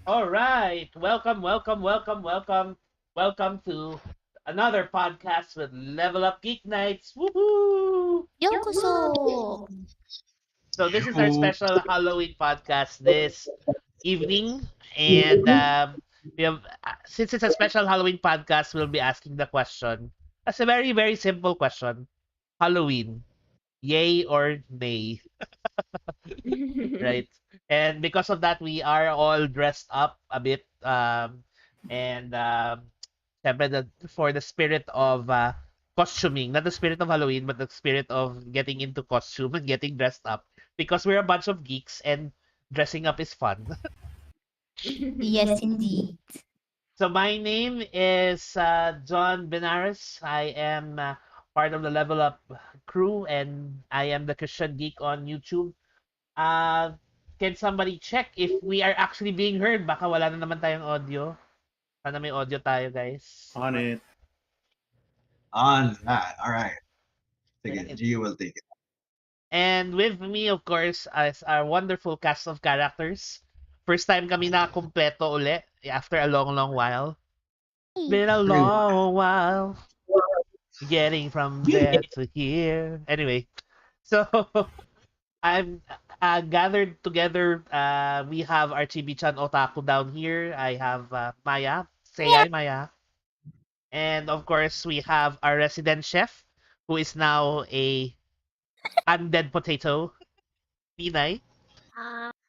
All right. Welcome to another podcast with Level Up Geek Nights. Woohoo! ようこそ So this is our Ooh, special Halloween podcast this evening, and we have since it's a special Halloween podcast, we'll be asking the question. That's a very simple question. Halloween, yay or nay, right? And because of that, we are all dressed up a bit, and syempre for the spirit of costuming, not the spirit of Halloween, but the spirit of getting into costume and getting dressed up, because we're a bunch of geeks and dressing up is fun. Yes, indeed. So my name is John Benares. I am part of the Level Up crew, and I am the Christian Geek on YouTube. Uh, can somebody check if we are actually being heard? Baka wala na naman tayong audio. Sana may audio tayo, guys. on it. On that. All right. Take it. Right. G will take it. And with me, of course, is our wonderful cast of characters. First time kami na kumpleto uli after a long while. Been a True. long while getting from there to here. Anyway, so I'm gathered together. We have our Chibi-chan Otaku down here. I have Maya. Say hi, Maya. And of course, we have our resident chef, who is now a undead potato, Pinay.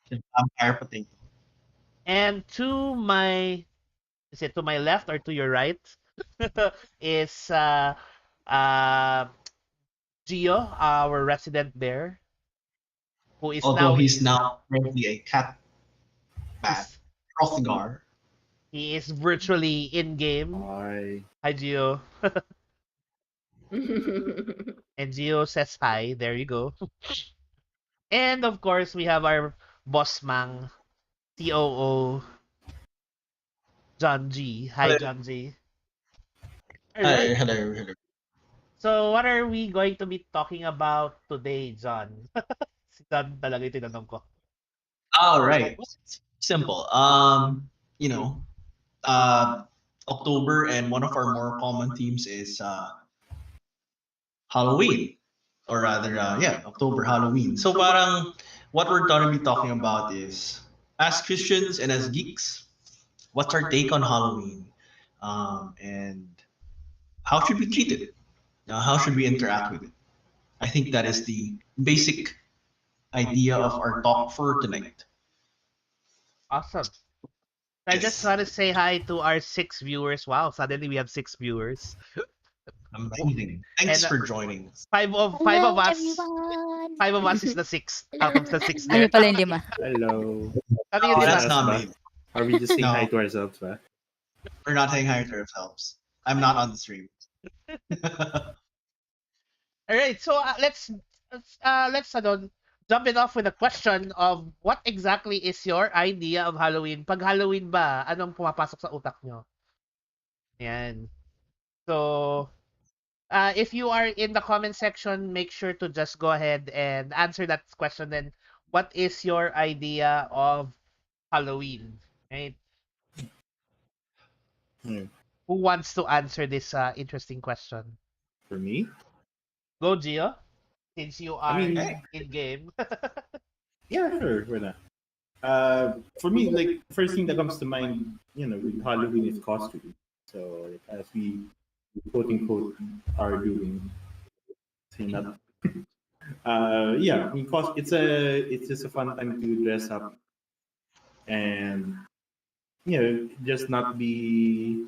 Vampire potato. And is it to my left or to your right? is uh, Gio, our resident bear, who is Although now he's now currently a cat bat, he's, Hrothgar. he is virtually in game. Hi, Gio. And Gio says hi. There you go. And of course, we have our boss mang, COO, John G. Hi, Hello. John G. All Hi, right. hello. So, what are we going to be talking about today, John? Si John talaga yung tinanong ko. All right. Simple. You know, uh, October, and one of our more common themes is Halloween, or rather, yeah, October Halloween. So, parang what we're going to be talking about is, as Christians and as geeks, what's our take on Halloween, and how should we treat it? How should we interact with it? I think that is the basic idea of our talk for tonight. Awesome. I just Yes, want to say hi to our 6 viewers. Wow, suddenly we have 6 viewers. amazing. And Thanks for joining us. five Hello, of us, everyone! 5 of us is the sixth out of the six Kami there. pala yung 5. Hello. Kami yung Oh, lima. that's not me. Are we just saying hi No, to ourselves, ba? we're not saying hi to ourselves. I'm not on the stream. All right, so let's jump it off with a question of what exactly is your idea of Halloween? Pag Halloween ba, anong pumapasok sa utak nyo? Yan. So, if you are in the comment section, make sure to just go ahead and answer that question. Then, what is your idea of Halloween? Right? Hmm. Who wants to answer this interesting question? For me? Go, Gio, since you I are mean, Hey, in game. yeah, sure, why not? For me, like, first thing that comes to mind, with Halloween is costume. So, like, as we quote unquote are doing, say not. Yeah, I mean, it's just a fun time to dress up and just not be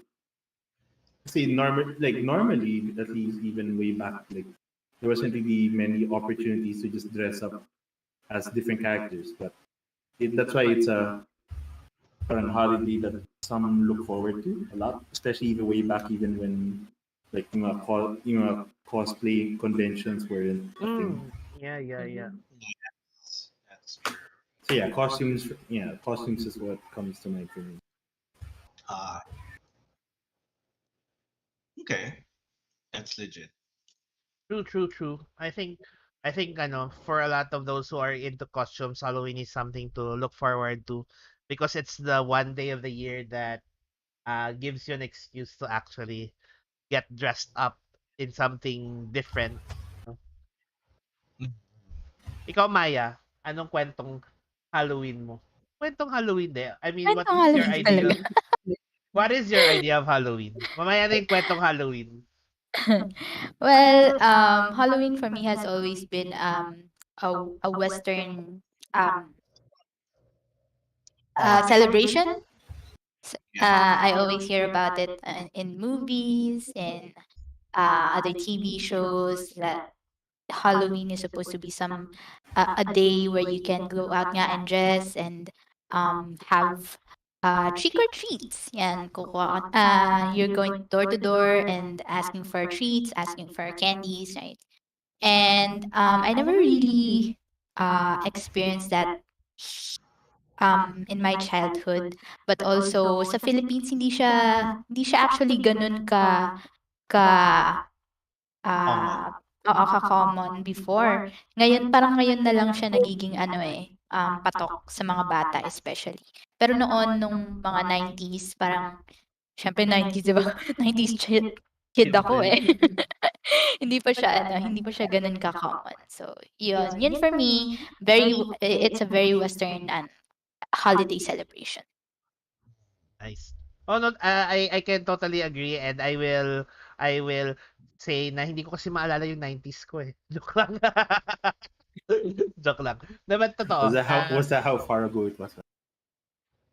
see normally, at least even way back, like there wasn't really many opportunities to just dress up as different characters, but that's why it's a parang holiday that some look forward to a lot, especially the way back even when like cosplay conventions were a thing. Yeah. that's true. So yeah, costumes is what comes to mind for me. Uh, okay, that's legit. True. I think for a lot of those who are into costumes, Halloween is something to look forward to. because it's the one day of the year that gives you an excuse to actually get dressed up in something different. No? Mm. Ikaw, Maya, anong kwentong Halloween mo? Kwentong Halloween de. I mean, what Kwentong is your Halloween talaga. idea? What is your idea of Halloween? Mamaya na yung kwentong Halloween. Well, Halloween for me has always been a Western um celebration. I always hear about it in movies and other TV shows that Halloween is supposed to be some a day where you can go out nga and dress and have trick or treats. Yan, you're going door to door and asking for treats, asking for candies, right? And I never really experienced that in my childhood, but also sa Philippines hindi siya actually ganun ka Common. ah oo, ka-common before. Ngayon na lang siya nagiging ano, patok sa mga bata especially. Pero noon nung mga 90s parang siyempre 90s 'di ba? 90s kid ako, Siyempre. eh. Hindi pa siya gano'n ka-common. So, 'yun. 'Yun for me, it's a very Western holiday celebration. Nice. Oh no, I can totally agree and I will say na hindi ko kasi maalala yung 90s ko eh. Joke lang. Joke lang. Naman Was totoo. that how far ago it was?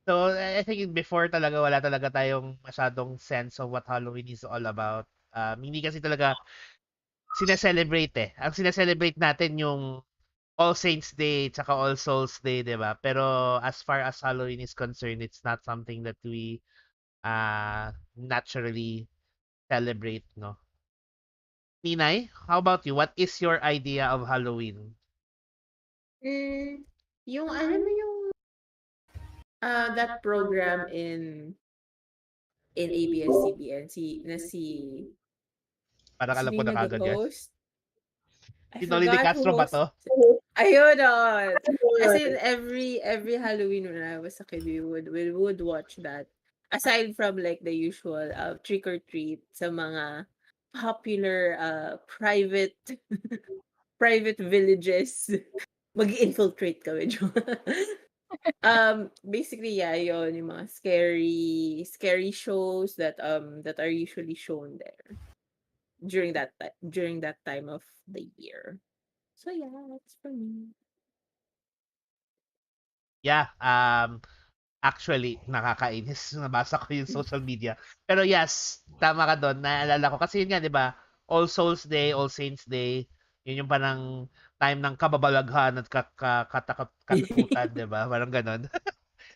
So I think before talaga wala talaga tayong masyadong sense of what Halloween is all about. Hindi kasi talaga sineselebrate eh. Ang sineselebrate natin yung All Saints Day tsaka All Souls Day, 'di ba? Pero as far as Halloween is concerned, it's not something that we naturally celebrate, no? Ninay, how about you? What is your idea of Halloween? Hmm, yung alam mo yung, that program in ABS-CBN Parang alam sino ko yung na kagad yan. nag-host? I Si Noli De forgot who Castro ba host to? ayun, as in every Halloween when I was a kid, we would watch that. Aside from like the usual, trick or treat sa mga popular, private private villages, mag-infiltrate kami, basically, yeah, yun, yung mga scary shows that are usually shown there during that time of the year. So yeah, that's for me. Yeah, actually, nakakainis. Nabasa ko yung social media. Pero yes, tama ka doon. Naalala ko. Kasi yun nga, di ba? All Souls Day, All Saints Day, yun yung parang time ng kababalaghan at katakutan, di ba? Parang ganon.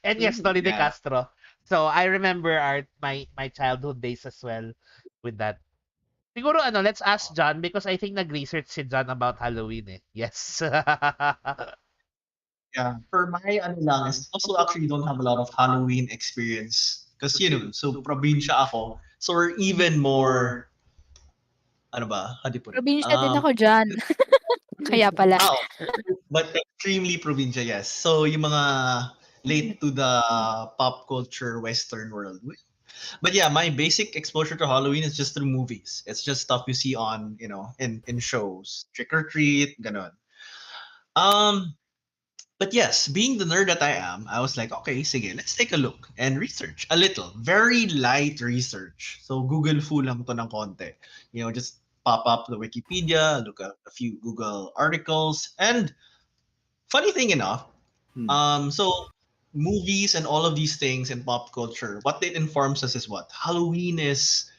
And yes, Tony De Yeah. Castro. So, I remember my childhood days as well with that. Siguro ano, let's ask John because I think nag-research si John about Halloween eh. Yes. Yeah. For my ano lang is also actually don't have a lot of Halloween experience because so probinsya ako. So we're even more ano ba? How do you put it? Probinsya din ako diyan. Kaya pala. Oh, but extremely probinsya, yes. So yung mga late to the pop culture Western world. But yeah, my basic exposure to Halloween is just through movies. It's just stuff you see on, in shows. Trick or treat, ganon. Um, but yes, being the nerd that I am, I was like, okay, sige, let's take a look and research a little. Very light research. So Google full lang to ng konti. Just pop up the Wikipedia, look at a few Google articles, and funny thing enough, so movies and all of these things in pop culture, what it informs us is what Halloween is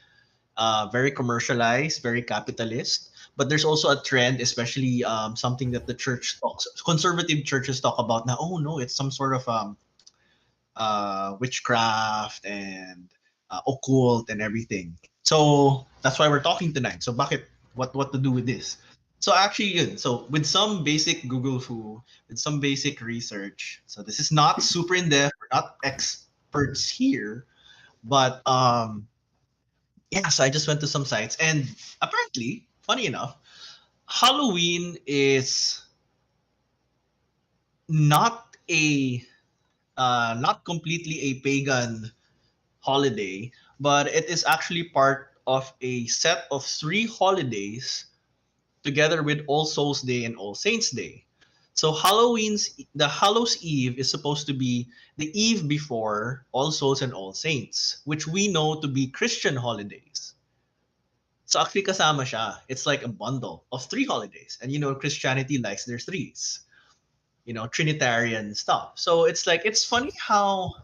very commercialized, very capitalist. But there's also a trend, especially something that the church talks, conservative churches talk about now. Oh no, it's some sort of witchcraft and occult and everything. So that's why we're talking tonight. So bakit, what to do with this? So actually, yun. So with some basic Google foo, with some basic research. So this is not super in depth. We're not experts here, but yeah. So I just went to some sites, and apparently, funny enough, Halloween is not a not completely a pagan holiday, but it is actually part of a set of three holidays together with All Souls Day and All Saints Day. So the Hallows Eve is supposed to be the eve before All Souls and All Saints, which we know to be Christian holidays. So actually kasama siya. It's like a bundle of three holidays. And Christianity likes their threes. Trinitarian stuff. So it's funny how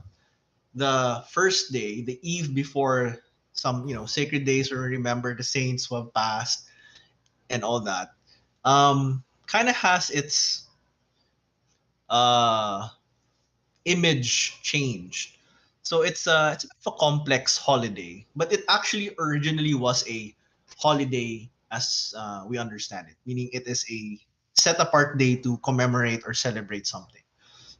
the first day, the eve before some, sacred days where we remember the saints who have passed and all that, kind of has its uh image changed. So it's a bit of a complex holiday, but it actually originally was a holiday as we understand it, meaning it is a set apart day to commemorate or celebrate something.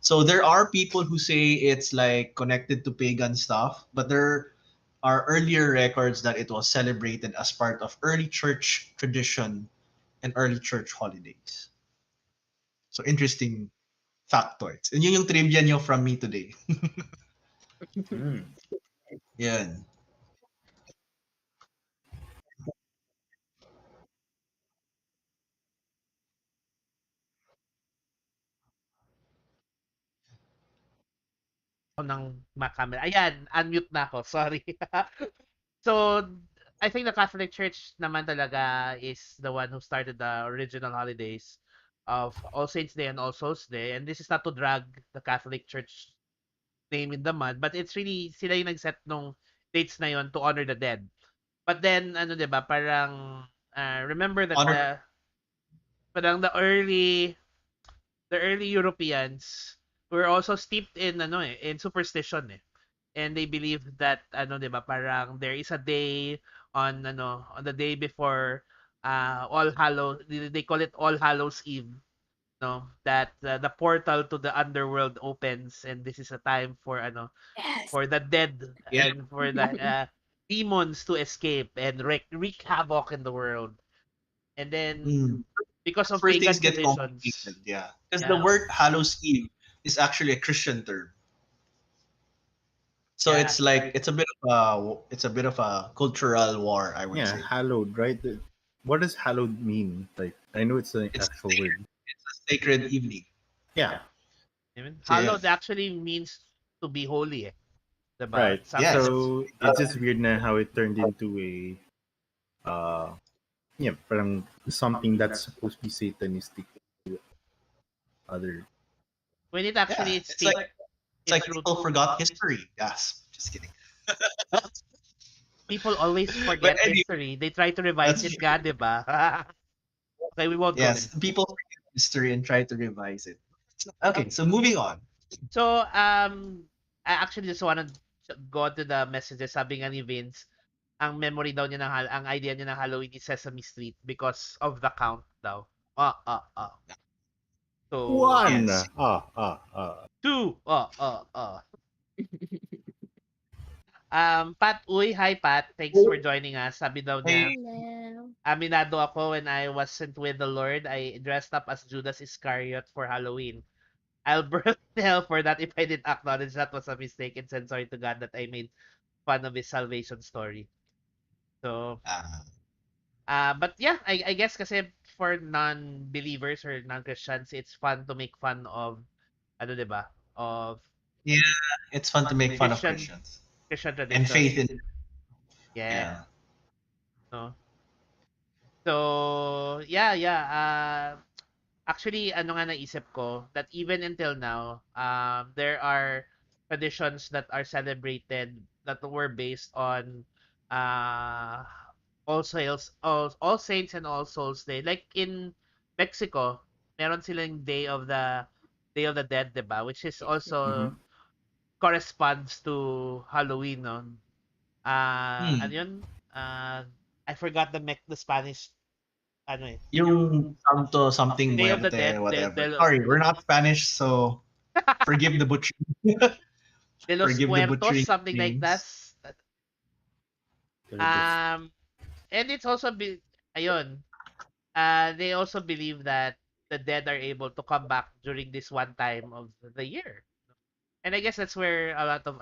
So there are people who say it's like connected to pagan stuff, but there are earlier records that it was celebrated as part of early church tradition and early church holidays. So interesting factoids. And yun yung trivia nyo from me today. Hmm. Yan. Ako ng camera. Ayan, unmute na ako. Sorry. So, I think the Catholic Church naman talaga is the one who started the original holidays of All Saints Day and All Souls Day. And this is not to drag the Catholic Church name in the mud, but it's really sila yung nag-set nung dates na yon to honor the dead. But then, ano 'di ba, parang remember that Honor. the early Europeans were also steeped in in superstition eh. And they believe that 'di ba, parang there is a day on the day before All Hallows, they call it All Hallows Eve, no, that the portal to the underworld opens, and this is a time for Yes. for the dead Yeah. and for the demons to escape and wreak havoc in the world. And then Mm. because of First things pagan get traditions, complicated, yeah. Because the yeah, word Hallows Eve is actually a Christian term. So yeah, it's a bit of a cultural war, I would Yeah, say. hallowed, right? What does hallowed mean? Like, I know it's an It's actual word. a sacred evening. Yeah, even So yeah. hallowed actually means to be holy, eh, diba? right. Yes. Something. So it's just weird na how it turned into a, yeah, parang something that's supposed to be satanistic to other. When it Yeah. actually It's like take it's like its root, people forgot history. Yes. Just kidding. people always But forget anyway, history. They try to revise that's it, true. nga, diba? Okay, we won't go there. Yes. People forget history and try to revise it. Okay, so moving on. So, I actually just wanna go to the messages. Sabi nga ni Vince, ang memory daw niya ang idea niya ng Halloween is Sesame Street because of the count daw. Ah, ah, ah. So, One. Yes. two. Ah, ah, ah. Pat Uy, hi Pat. Thanks for joining us. Sabi daw Hey, niya, Hello. aminado ako when I wasn't with the Lord. I dressed up as Judas Iscariot for Halloween. I'll burn in hell for that if I didn't acknowledge that was a mistake and said sorry to God that I made fun of his salvation story. So, uh, but yeah, I guess kasi for non-believers or non-Christians, it's fun to make fun of, ano 'di ba? Of yeah, it's fun to make fun of Christian Christians Christian and faith traditions. in. Yeah. Yeah. No. So, yeah, yeah. Actually, ano nga naisip ko, that even until now, there are traditions that are celebrated that were based on uh, All Saints and All Souls Day. Like in Mexico, meron silang Day of the Dead, 'di ba? Which is Mm-hmm. also corresponds to Halloween, no? Ano Hmm. yun? I forgot the Spanish ano eh. Yung Santo something Day of the muerte, Dead, whatever. Sorry, we're not Spanish, so forgive the butcher. de los Forgive the Muertos, butchering something like that. names. Um, and it's also ayun, they also believe that the dead are able to come back during this one time of the year. And I guess that's where a lot of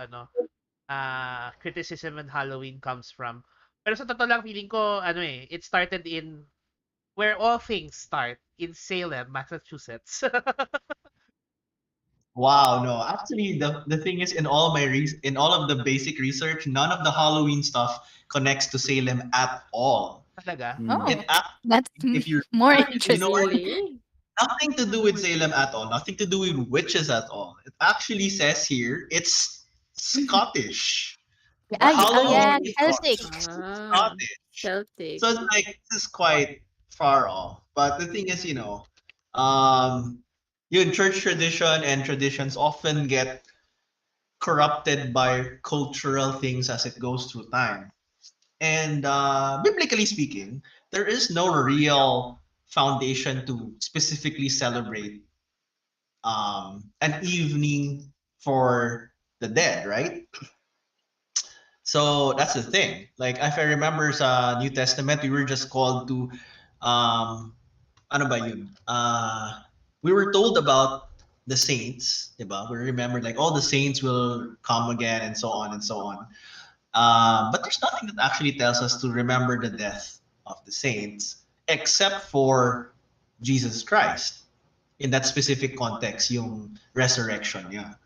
criticism on Halloween comes from. Pero sa totoo lang feeling ko it started in where all things start in Salem, Massachusetts. Wow, no. Actually, the thing is, in all of the basic research, none of the Halloween stuff connects to Salem at all. Talaga? Mm. Oh, It actually, that's if you more research it, you know what? interesting. Really? Nothing to do with Salem at all. Nothing to do with witches at all. It actually says here it's Scottish. Ah, oh Halloween yeah, Oh. is Celtic. Ah. Scottish. Celtic. So it's like this is quite far off. But the thing is, um, church tradition and traditions often get corrupted by cultural things as it goes through time. And biblically speaking, there is no real foundation to specifically celebrate an evening for the dead, right? So that's the thing. Like if I remember sa New Testament, we were just called to um ano ba yun? We were told about the saints, diba? We remember like all the saints will come again and so on and so on. But there's nothing that actually tells us to remember the death of the saints except for Jesus Christ in that specific context, yung resurrection niya,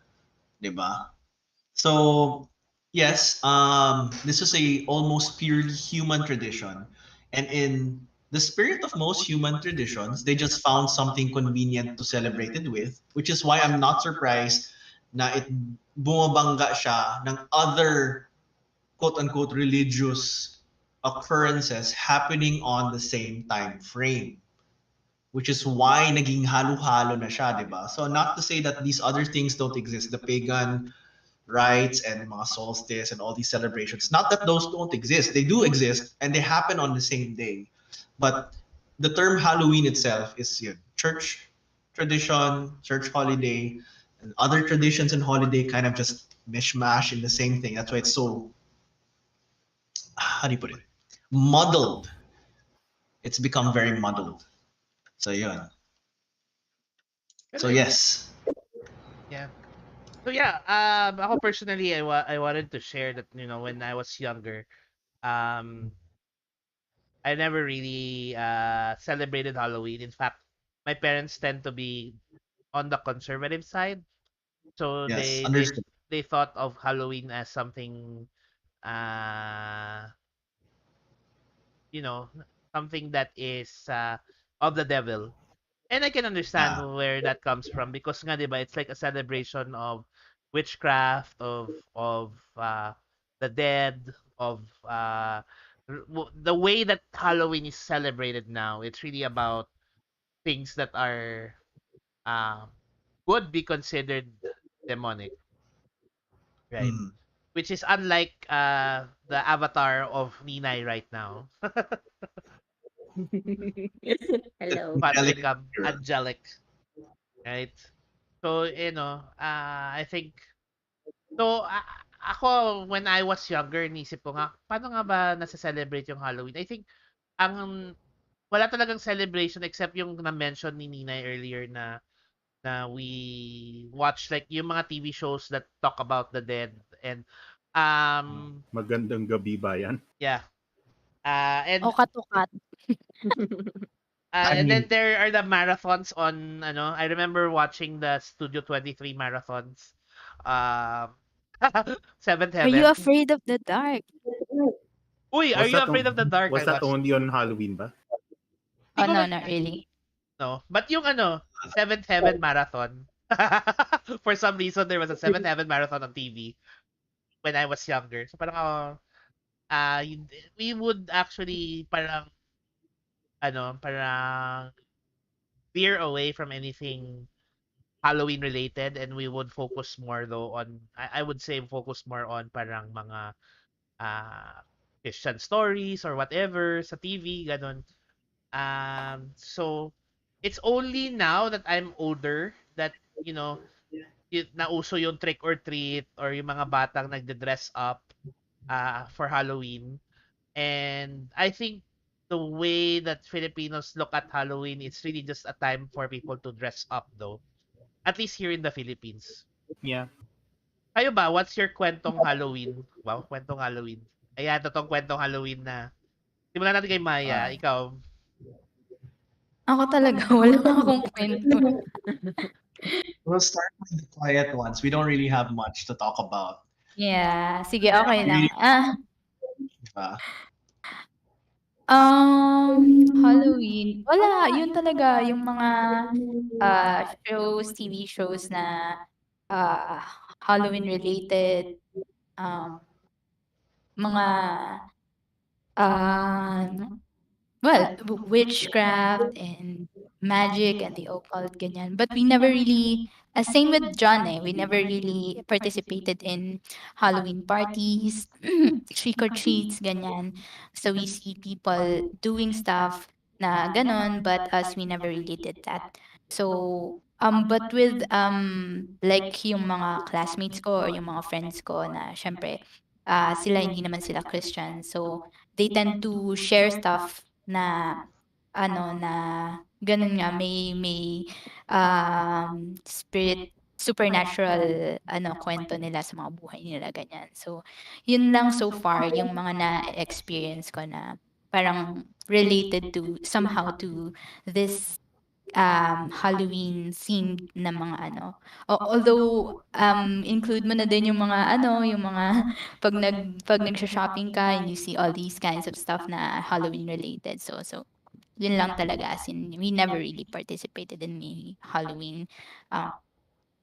'di ba? So, yes, this is a almost purely human tradition. And in the spirit of most human traditions, they just found something convenient to celebrate it with, which is why I'm not surprised na it bumabangga siya ng other quote-unquote religious occurrences happening on the same time frame. Which is why naging halo-halo na siya, di ba? So not to say that these other things don't exist, the pagan rites and mga solstice and all these celebrations. Not that those don't exist. They do exist and they happen on the same day. But the term Halloween itself is yun, church tradition, church holiday, and other traditions and holiday kind of just mishmash in the same thing. That's why it's so, how do you put it? Muddled. It's become very muddled. So yun. Pero So yes. yeah. So yeah, ako personally, I wanted to share that when I was younger, um, I never really celebrated Halloween. In fact, my parents tend to be on the conservative side, so Yes. they Understood. they thought of Halloween as something uh you know something that is of the devil. And I can understand Yeah. where that comes from because nga 'di ba it's like a celebration of witchcraft of the dead of the way that Halloween is celebrated now. It's really about things that are uh, would be considered demonic, right? Mm. Which is unlike the avatar of Ninay right now. It's Hello. angelic Patricum spirit. angelic, right? So, I think so ako when I was younger, inisip ko nga, paano nga ba nasa-celebrate yung Halloween? I think ang wala talagang celebration except yung na-mention ni Ninay earlier na we watch like yung mga TV shows that talk about the dead and Magandang gabi bayan. yeah. O And katukat. I and then mean, there are the marathons on I remember watching the Studio 23 marathons. Um Seventh Are you Heaven. afraid of the dark? Uy, are Was you that afraid of the dark? was I that watched. only on Halloween ba? Di Oh ko no, ma- not really. no. But yung Seventh Heaven marathon. For some reason there was a Seventh Heaven marathon on TV when I was younger. So parang we would actually parang veer away from anything Halloween related and we would focus more though on I would say focus more on parang mga uh Christian stories or whatever sa TV ganon. So it's only now that I'm older that nauso yung trick or treat or yung mga batang nagde-dress up for Halloween. And I think the way that Filipinos look at Halloween, it's really just a time for people to dress up though. At least here in the Philippines. Yeah. Kayo ba, what's your kwentong Halloween? Wow, kwentong Halloween. Ayan, totoong kwentong Halloween na. Simulan natin kay Maya. Ikaw. Ako talaga, wala akong kwento. We'll start with the quiet ones. We don't really have much to talk about. Yeah, sige, okay lang. Diba? Halloween, wala, yun talaga yung mga shows, TV shows na Halloween related, mga well, witchcraft and magic and the occult, ganyan. But we never really, same with John we never really participated in Halloween parties, trick or treats, ganyan. So we see people doing stuff na ganon, but us, we never really did that. So, but with, like yung mga classmates ko or yung mga friends ko na, syempre, sila, hindi naman sila Christian. So, they tend to share stuff na na ganun nga, may spirit, supernatural kwento nila sa mga buhay nila, ganyan. So yun lang so far yung mga na-experience ko na parang related to somehow to this Halloween themed na mga although include mo na din yung mga yung mga pag nagsho-shopping ka and you see all these kinds of stuff na Halloween related. So yun lang talaga, as in we never really participated in the Halloween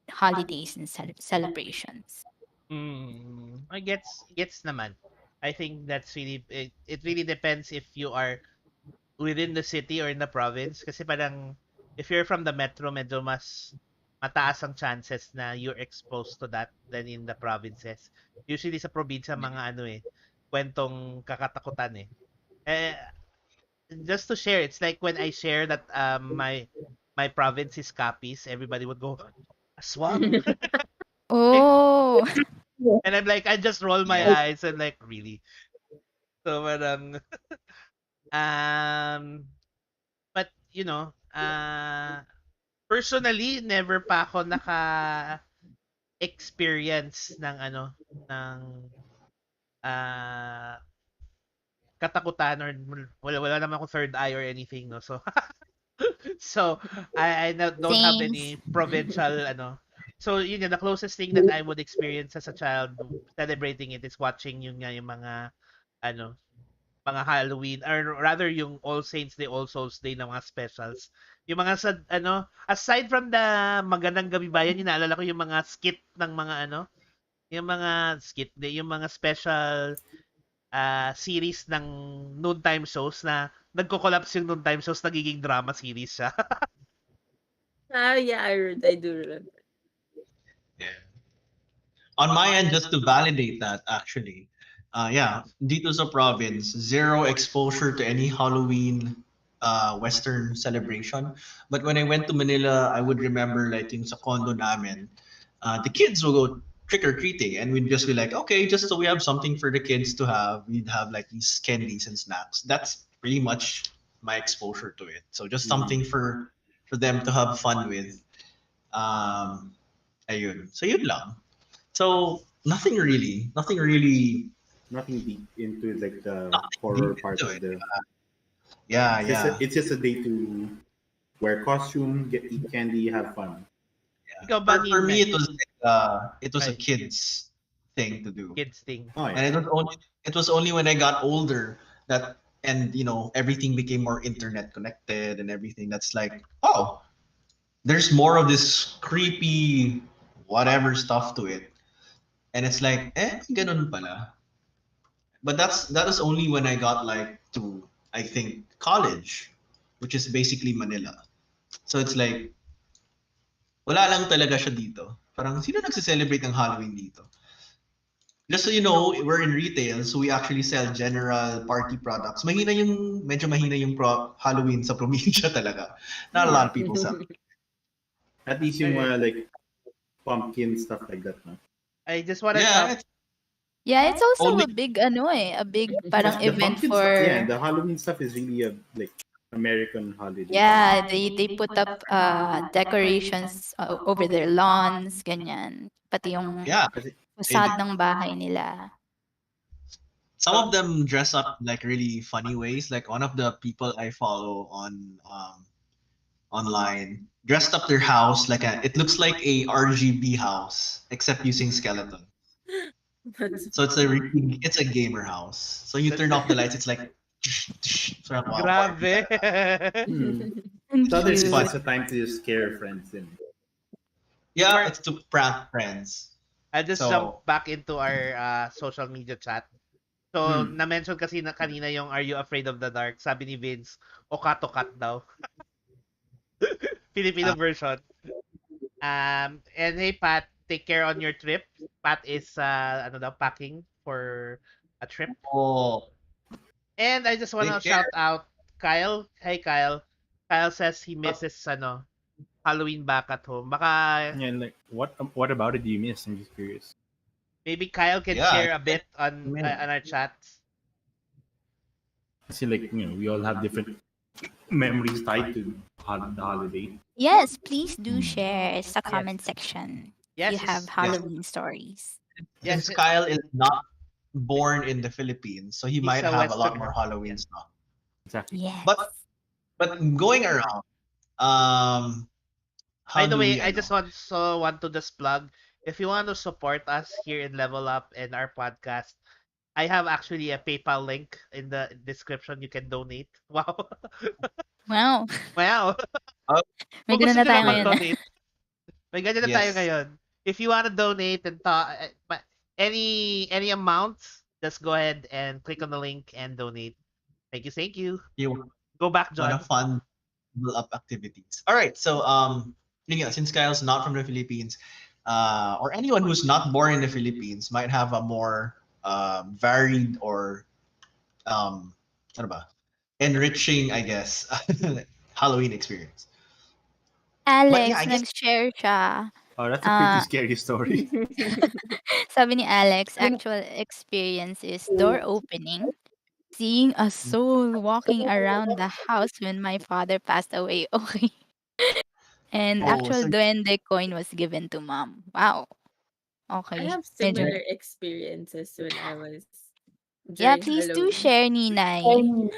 holidays and celebrations. I gets naman. I think that's really it really depends if you are within the city or in the province kasi parang if you're from the metro medyo mas mataas ang chances na you're exposed to that than in the provinces. Usually sa probinsya mga kwentong kakatakutan eh. Eh just to share, it's like when I share that my province is Capiz, everybody would go aswang. Oh. And I'm like, I just roll my eyes and like, really? So parang, but personally, never pa ako naka-experience ng katakutan or wala naman akong third eye or anything, no? So, so I don't have Same. any provincial So yun nga, the closest thing that I would experience as a child celebrating it is watching yung mga mga Halloween or rather yung All Saints Day, All Souls Day na mga specials. Yung mga sa aside from the Magandang Gabi Bayan, inaalala ko yung mga skit ng mga yung mga skit day, yung mga special series ng noontime shows na nagko-collapse yung noontime shows, nagiging drama series siya. Yeah, I do remember. Yeah. On my end, just to validate that, actually, dito sa province, zero exposure to any Halloween Western celebration. But when I went to Manila, I would remember like yung sa condo namin, the kids will go trick or treating, and we'd just be like, okay, just so we have something for the kids to have, we'd have like these candies and snacks. That's pretty much my exposure to it. So just something for them to have fun with. Ayun. So yun lang. So nothing really Nothing deep into like the horror part of the. It's just a day to wear costume, eat candy, have fun. Yeah. For me, it was a kids thing to do. Kids thing. Oh, yeah. And it was only when I got older that everything became more internet connected and everything. That's like, oh, there's more of this creepy whatever stuff to it. And it's like, ganun pala. But that was only when I got like to, I think, college, which is basically Manila. So it's like, wala lang talaga siya dito. Parang, sino nagse-celebrate ng Halloween dito? Just so you know, we're in retail, so we actually sell general party products. Medyo mahina yung Halloween sa probinsya talaga. Not a lot of people sell. At least yung like pumpkin stuff like that, no? I just want to Yeah, it's also a big parang event for stuff, yeah, the Halloween stuff is really a like American holiday. Yeah, they put up decorations over their lawns, ganyan. Pati yung They do. Facade ng bahay nila. Some of them dress up like really funny ways. Like one of the people I follow on online dressed up their house like a it looks like a RGB house except using skeleton. That's So it's a gamer house. So you turn off the lights, it's like so wow. Grabe. Hmm. Ang So this is fun. cute. just a time to just scare friends in. Yeah, Before it's to prank friends. I just jump So back into our social media chat. So, Hmm. na-mention kasi na kanina yung Are You Afraid of the Dark? Sabi ni Vince, Okato-kat daw. Filipino uh, version. And hey Pat, take care on your trip. Pat is ano daw, packing for a trip. oh, And I just wanna take care. shout out Kyle. Hey Kyle. Kyle says he misses Halloween back at home. Baka Yeah, like what about it do you miss? I'm just curious. maybe Kyle can Yeah, share a bit I on our chats. I see, like we all have different memories tied to the holiday. Yes, please do Hmm. share sa Yes. comment section if you Yes, have yes. Halloween stories. yes. Since Kyle is not born in the Philippines, so he He's might a have a lot more Westerner. Halloween stuff. Exactly. Yes. But going around, um, By how the do way, we I ano? just want to just plug, if you want to support us here in Level Up and our podcast, I have actually a PayPal link in the description. You can donate. Wow. Wow. Wow. Oh, May Kung ganun gusto na nyo tayo lang ngayon. mag-donate, may ganyan na tayo yes, ngayon. If you want to donate and any amounts, just go ahead and click on the link and donate. Thank you, thank you. you Go back, wanna John. fund level up activities. All right, so since Kyle's not from the Philippines, or anyone who's not born in the Philippines might have a more varied or ano ba, enriching, I guess, Halloween experience. But yeah, I Alex, guess nag-share siya. Oh, that's a pretty Ah, scary story. sabi ni Alex, actual experience is door opening, seeing a soul walking around the house when my father passed away. Okay. And oh, actual so duende coin was given to mom. Wow. I Okay. have Medyo. similar experiences when I was Yeah, during please do Halloween. share, Ninay.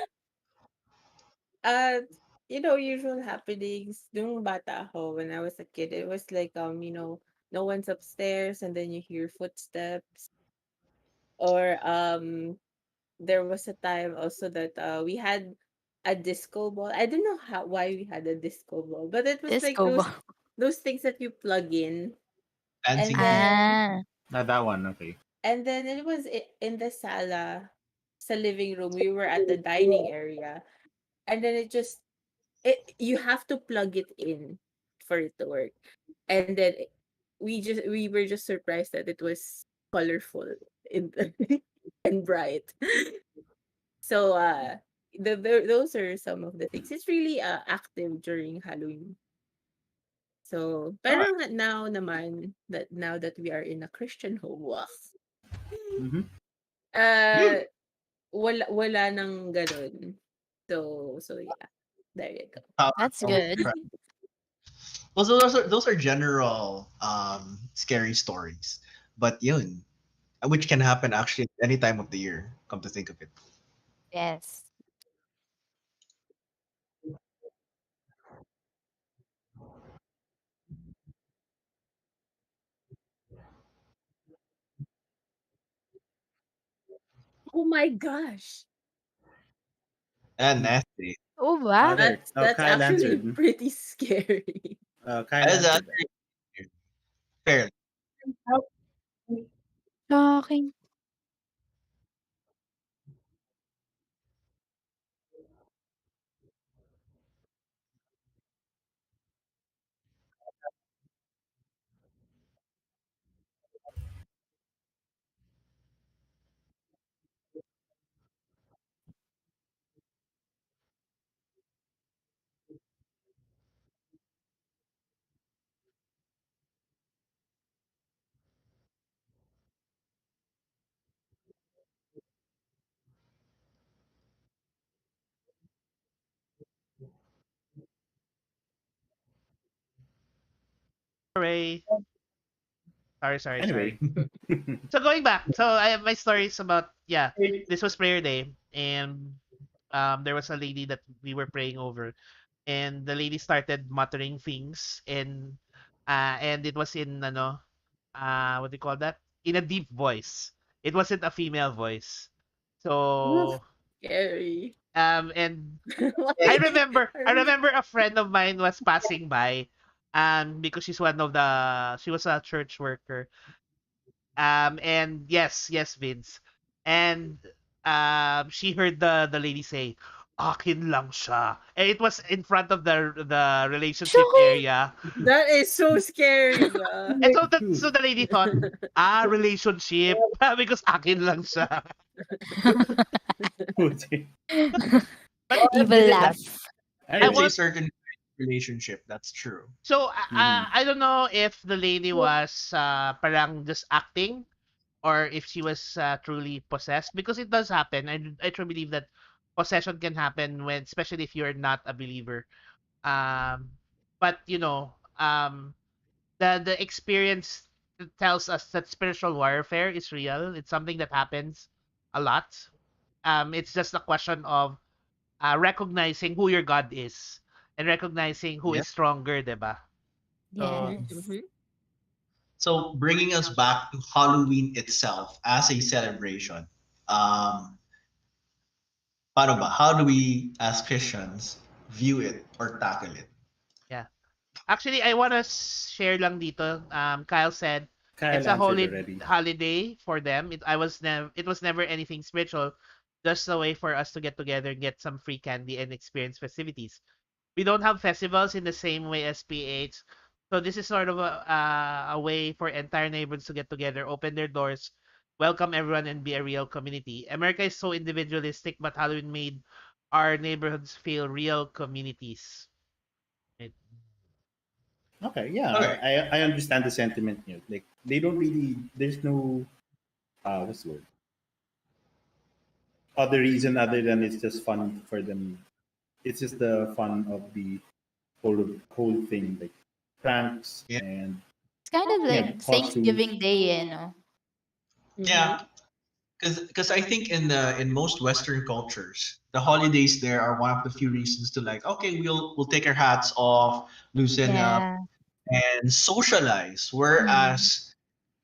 Uh, usual happenings. Nung bata ako, when I was a kid, it was like, no one's upstairs and then you hear footsteps. Or there was a time also that we had a disco ball. I don't know why we had a disco ball, but it was like Disco ball. those things that you plug in, and dancing ball. then Ah, Not that one. Okay. it was in the sala, sa living room. We were at the dining area, and then you have to plug it in for it to work, and then we were just surprised that it was colorful in and bright. So those are some of the things. It's really active during Halloween. So All right. pero now that we are in a Christian home, wah, Mm-hmm. uh wala nang ganun. So yeah. There you go. that's Powerful. good. Well, so those are general scary stories, but yun, which can happen actually any time of the year. Come to think of it. Yes. Oh my gosh. And nasty. Oh, wow. There. Oh, That's Kyle actually answered. pretty scary. Kyle As a answered that. fair. Shocking. Hooray. Sorry. Anyway. So going back, so I have my stories about, yeah, this was prayer day, and there was a lady that we were praying over, and the lady started muttering things, and it was in what do you call that? In a deep voice. It wasn't a female voice. Ugh, So scary. and I Why? I remember a friend of mine was passing by, because she was a church worker. And yes, Vince. And she heard the lady say, "Akin lang siya." And it was in front of the relationship Sure. area. That is so scary. And so the lady thought, relationship, because akin lang siya. But Evil laugh. I It's a Anyway. was certain relationship. That's true. so Mhm. I don't know if the lady was parang just acting, or if she was truly possessed, because it does happen. I truly believe that possession can happen when, especially if you're not a believer. But the experience tells us that spiritual warfare is real. It's something that happens a lot. It's just a question of recognizing who your God is, and recognizing who Yeah. is stronger, diba? So Mhm, Yes. mhm. So bringing us back to Halloween itself as a celebration. Um, paano ba? How do we, as Christians, view it or tackle it? yeah. Actually, I wanna share lang dito. Kyle said it's Kyle a answered holy already. holiday for them. It was never anything spiritual, just a way for us to get together and get some free candy and experience festivities. We don't have festivals in the same way as PH, so this is sort of a way for entire neighborhoods to get together, open their doors, welcome everyone, and be a real community. America is so individualistic, but Halloween made our neighborhoods feel real communities. Right. Okay, yeah, Okay. I understand the sentiment. Like they don't really. There's no what's the word? Other reason other than it's just fun for them. It's just the fun of the whole thing, like pranks Yeah. and It's kind of yeah, like costumes. Thanksgiving Day, Mhm. Yeah. Because I think in most Western cultures, the holidays there are one of the few reasons to like, okay, we'll take our hats off, loosen up, Yeah. and socialize. Mm. Whereas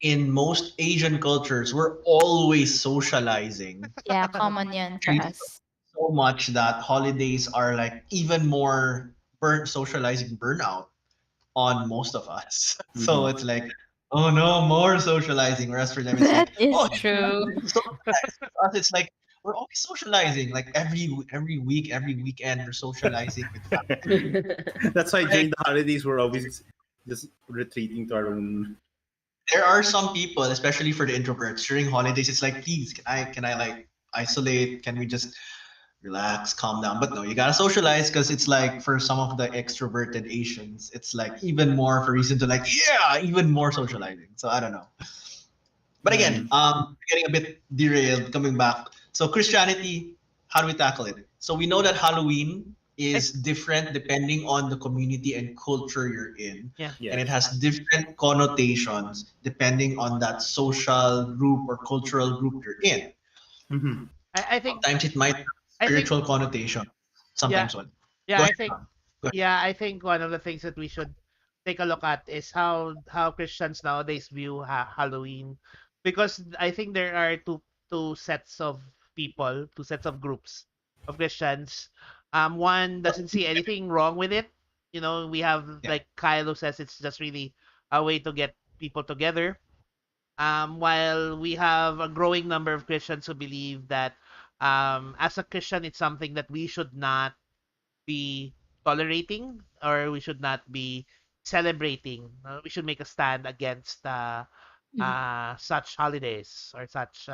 in most Asian cultures, we're always socializing. Yeah, common yun for Actually, us. so much that holidays are like even more socializing burnout on most of us. So Hmm. it's like, oh no, more socializing. Whereas for them, it's That like, oh, is it's true. socialize. For us, it's like we're always socializing. Like every week, every weekend, we're socializing with family. That's why Like during the holidays we're always just retreating to our own. there are some people, especially for the introverts, during holidays, it's like, please, can I like isolate? Can we just relax, calm down? But no, you gotta socialize because it's like for some of the extroverted Asians, it's like even more of a reason to like, yeah, even more socializing. So I don't know. But again, Mhm. getting a bit derailed, coming back. So Christianity, how do we tackle it? So we know that Halloween I, is different depending on the community and culture you're in, yeah. and it Yes. has different connotations depending on that social group or cultural group you're in. Hmm. I think Sometimes it might have I think spiritual connotation. yeah, Sometimes what? yeah, Go I ahead. think Go ahead. yeah, I think one of the things that we should take a look at is how Christians nowadays view Halloween, because I think there are two sets of people, two sets of groups of Christians. One doesn't see anything wrong with it. We have Yeah. like Kyle who says it's just really a way to get people together. While we have a growing number of Christians who believe that as a Christian, it's something that we should not be tolerating, or we should not be celebrating. We should make a stand against Mhm. such holidays or such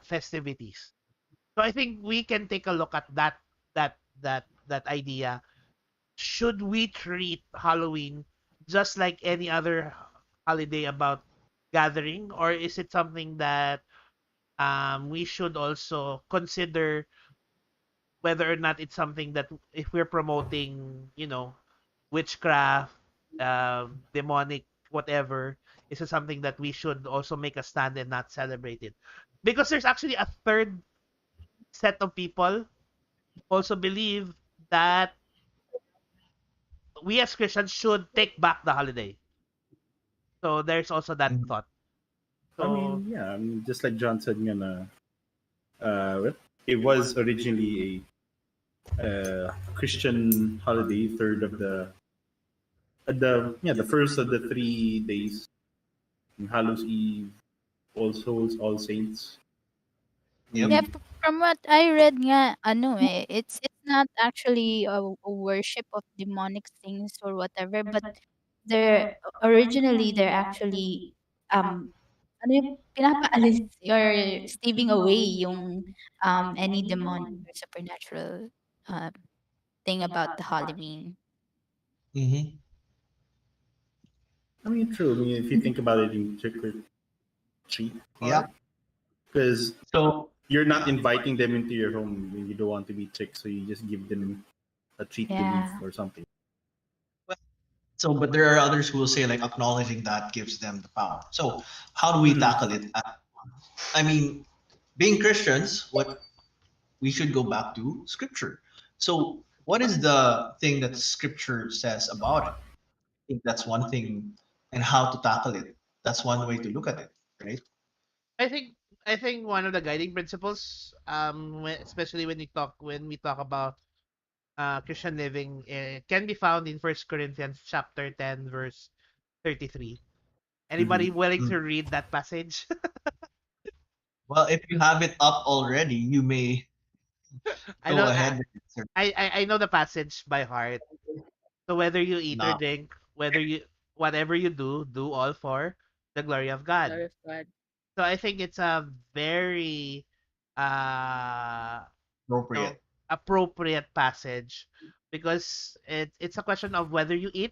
festivities. So I think we can take a look at that idea. Should we treat Halloween just like any other holiday about gathering, or is it something that we should also consider whether or not it's something that, if we're promoting, witchcraft, demonic, whatever, is it something that we should also make a stand and not celebrate it? Because there's actually a third set of people also believe that we as Christians should take back the holiday. So there's also that Mm. thought. I So mean, yeah, I mean, just like John said, well, it was originally a Christian holiday, third of the first of the 3 days, Hallows Eve, All Souls, All Saints. I Yep. Yeah, mean, from what I read nga, ano it's not actually a worship of demonic things or whatever, but they're originally they're actually ano yung pinapaalis or staving away yung any demonic or supernatural um thing about the Halloween. Mm-hmm. I mean, true. I mean, if you think about it in trick or treat Yeah. part, because So you're not inviting them into your home when you don't want to be tricked, so you just give them a treat to leave Yeah. or something. but there are others who will say like acknowledging that gives them the power. So how do we Mhm. tackle it? I mean, being Christians, what we should go back to scripture. So what is the thing that scripture says about it? I think that's one thing, and how to tackle it. That's one way to look at it, right? I think I think one of the guiding principles, especially when we talk about Christian living, can be found in First Corinthians chapter 10 verse 33. Mhm. Anybody willing Mm. to read that passage? Well, if you have it up already, you may I go know ahead with it, sir. I know the passage by heart. So whether you eat or Now, drink, whatever you do, do all for the glory of God. Glory of God. So I think it's a very uh you know, appropriate. appropriate passage because it's a question of whether you eat,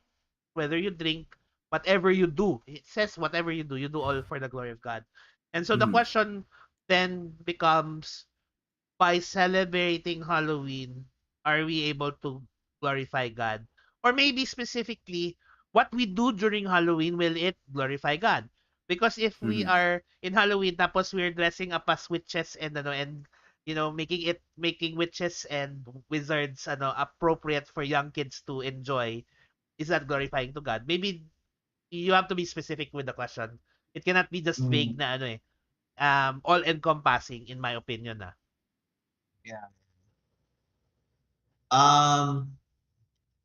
whether you drink, whatever you do. It says whatever you do all for the glory of God. And so the Mhm. question then becomes, by celebrating Halloween, are we able to glorify God? Or maybe specifically, what we do during Halloween, will it glorify God? Because if we Mhm. are in Halloween tapos we're dressing up as witches and making witches and wizards appropriate for young kids to enjoy, is that glorifying to God? Maybe you have to be specific with the question. It cannot be just vague Mm, na all encompassing in my opinion na. yeah. Um,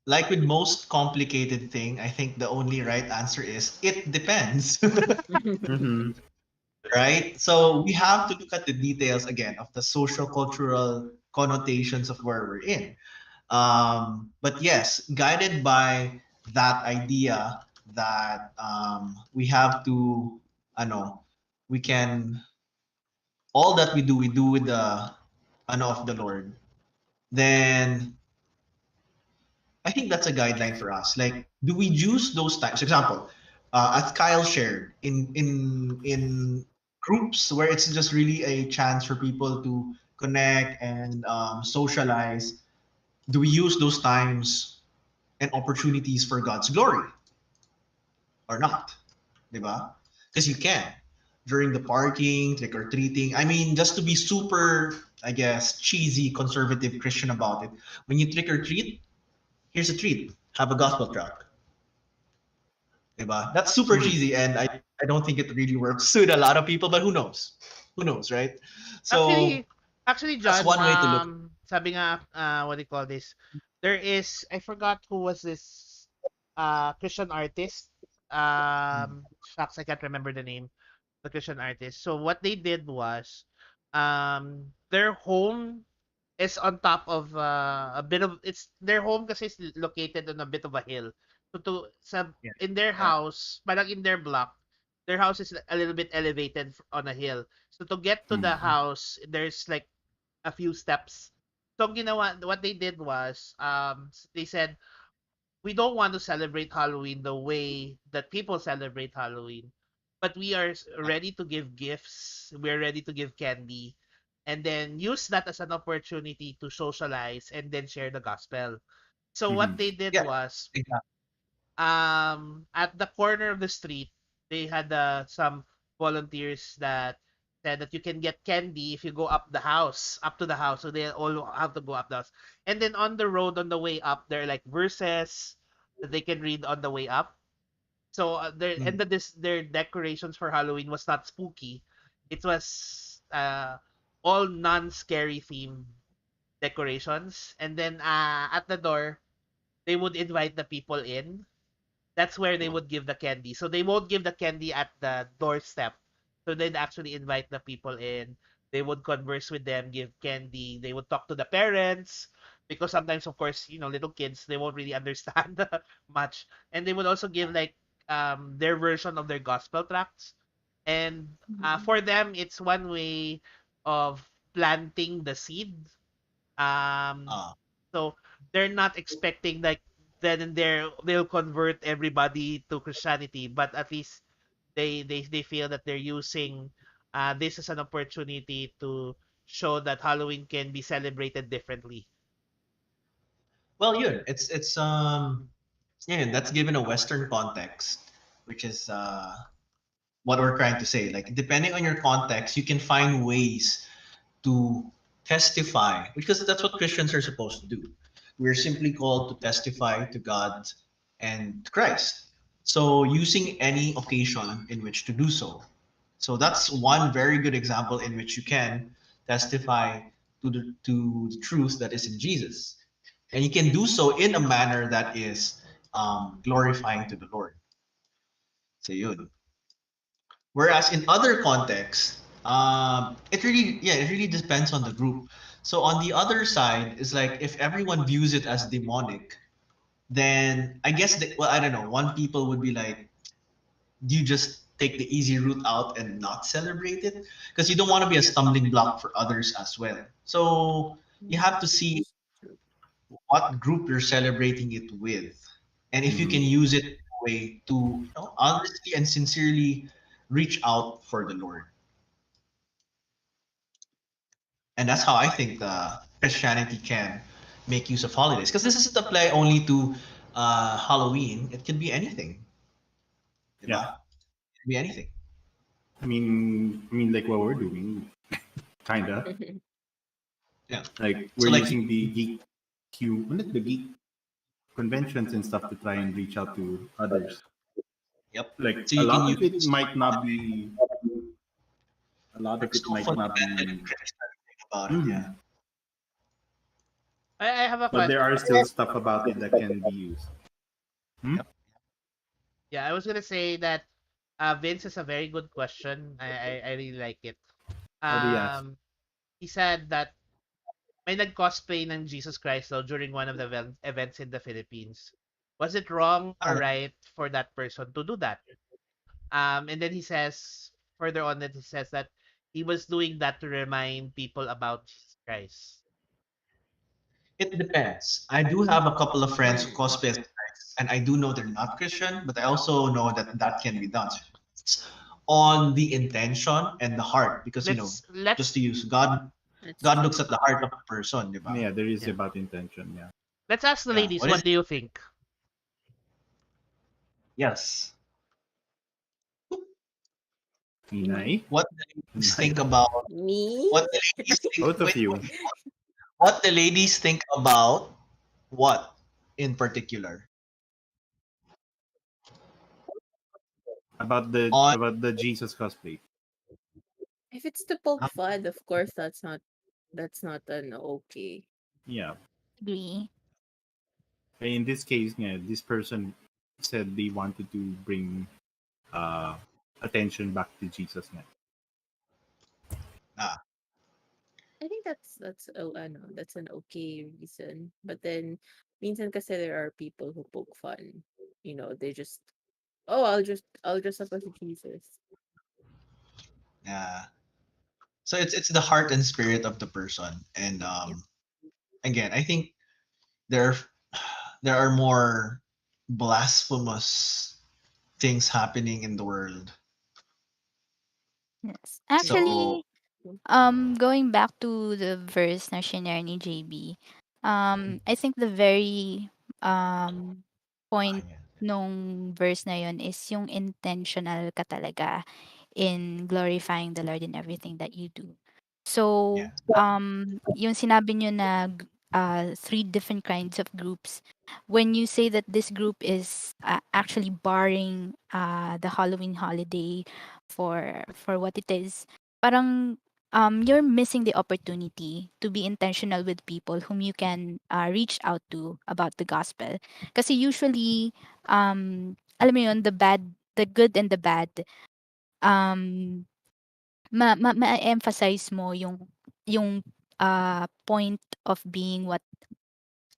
like with most complicated thing, I think the only right answer is it depends. Mhm. Right? So we have to look at the details again of the social cultural connotations of where we're in. But yes, guided by that idea that we have to, ano, we can, all that we do with the, of the Lord. Then I think that's a guideline for us. Like, do we use those times? For example, as Kyle shared, in groups where it's just really a chance for people to connect and socialize. Do we use those times and opportunities for God's glory or not? Diba? Because you can during the parking, trick or treating. I mean, just to be super, I guess, cheesy, conservative Christian about it. When you trick or treat, here's a treat. Have a gospel track. Diba? That's super Mhm. cheesy, and I don't think it really works with a lot of people, but who knows? Who knows, right? So Actually, actually, that's John, one way to look. sabi nga, what do you call this? There is, I forgot who was this, Christian artist. Shucks, I can't remember the name, the Christian artist. So what they did was, their home is on top of a bit of it's their home kasi is located on a bit of a hill. So Yeah. in their house, parang in their block, their house is a little bit elevated on a hill. So to get to the Mhm. house, there's like a few steps. So what they did was they said, we don't want to celebrate Halloween the way that people celebrate Halloween, but we are ready to give gifts. We're ready to give candy, and then use that as an opportunity to socialize and then share the gospel. So what Mhm. they did Yeah. was, Exactly. at the corner of the street, they had some volunteers that said that you can get candy if you go up to the house. So they all have to go up the house. And then on the road, on the way up, there are like verses that they can read on the way up. So Mm. their decorations for Halloween was not spooky. It was all non-scary theme decorations. And then at the door, they would invite the people in. That's where they would give the candy. So they won't give the candy at the doorstep. So they'd actually invite the people in. They would converse with them, give candy. They would talk to the parents because sometimes, of course, little kids they won't really understand much, and they would also give like their version of their gospel tracts. And Mhm. for them, it's one way of planting the seed. Um, Ah, so they're not expecting like then and there they'll convert everybody to Christianity, but at least they feel that they're using this as an opportunity to show that Halloween can be celebrated differently. well, yun. It's yeah, that's given a Western context, which is what we're trying to say. Like depending on your context, you can find ways to testify because that's what Christians are supposed to do. We're simply called to testify to God and to Christ. So using any occasion in which to do so. So that's one very good example in which you can testify to the truth that is in Jesus. And you can do so in a manner that is glorifying to the Lord. So yun. Whereas in other contexts, it really depends on the group. So on the other side is like if everyone views it as demonic, then I guess well I don't know. One people would be like, do you just take the easy route out and not celebrate it? Because you don't want to be a stumbling block for others as well. So you have to see That's true. what group you're celebrating it with, and if you Mhm. can use it in a way to honestly and sincerely reach out for the Lord. And that's how I think Christianity can make use of holidays. Because this doesn't apply only to Halloween. It could be anything, Yeah. diba? It could be anything. Like what we're doing, kinda. Yeah. Like we're So like, using the the geek conventions and stuff to try and reach out to others. yep. Like So you can use a lot of there's it no might not fundamental be. Christian thing about it. Yeah. Mhm. I have a But there question. are still stuff about it that can be used. Hmm? Yep. Yeah, I was gonna say that Vince is a very good question. I really like it. What do you ask? Um, he said that may nag-cosplay ng Jesus Christ daw during one of the events in the Philippines. Was it wrong or Ah, right for that person to do that? And then he says further on that he says that he was doing that to remind people about Jesus Christ. it depends. I do have a couple of friends who cosplay as Christ, and I do know they're not Christian, but I also know that that can be done. So it's on the intention and the heart, because just Let's to use God, That's God looks true. at the heart of the person, di ba? Yeah, there is yeah. about intention. Yeah. Let's ask the Yeah. ladies What is what it? do you think? Yes. Inay? What the ladies Inay? think about Me? what the ladies think. Both of Wait, you. what the ladies think about what in particular About the on Jesus cosplay. If it's to poke fun, of course that's not an okay. Yeah. Agree. In this case, yeah, this person said they wanted to bring uh, attention back to Jesus. Nga. ah, I think that's that's an okay reason. But then minsan kasi there are people who poke fun. They just I'll dress up as Jesus. yeah. So it's the heart and spirit of the person, and Yep. again, I think there there are more blasphemous things happening in the world. Yes. Mm-hmm. So Actually, going back to the verse na shinare ni JB, I think the very um point yeah. nung verse na yun is yung intentional ka talaga in glorifying the Lord in everything that you do. So, Yeah. yung sinabi niyo na three different kinds of groups. When you say that this group is actually barring the Halloween holiday for what it is, parang you're missing the opportunity to be intentional with people whom you can reach out to about the gospel. Kasi usually, alam mo yun, the good and the bad, um, ma-emphasize mo yung point of being what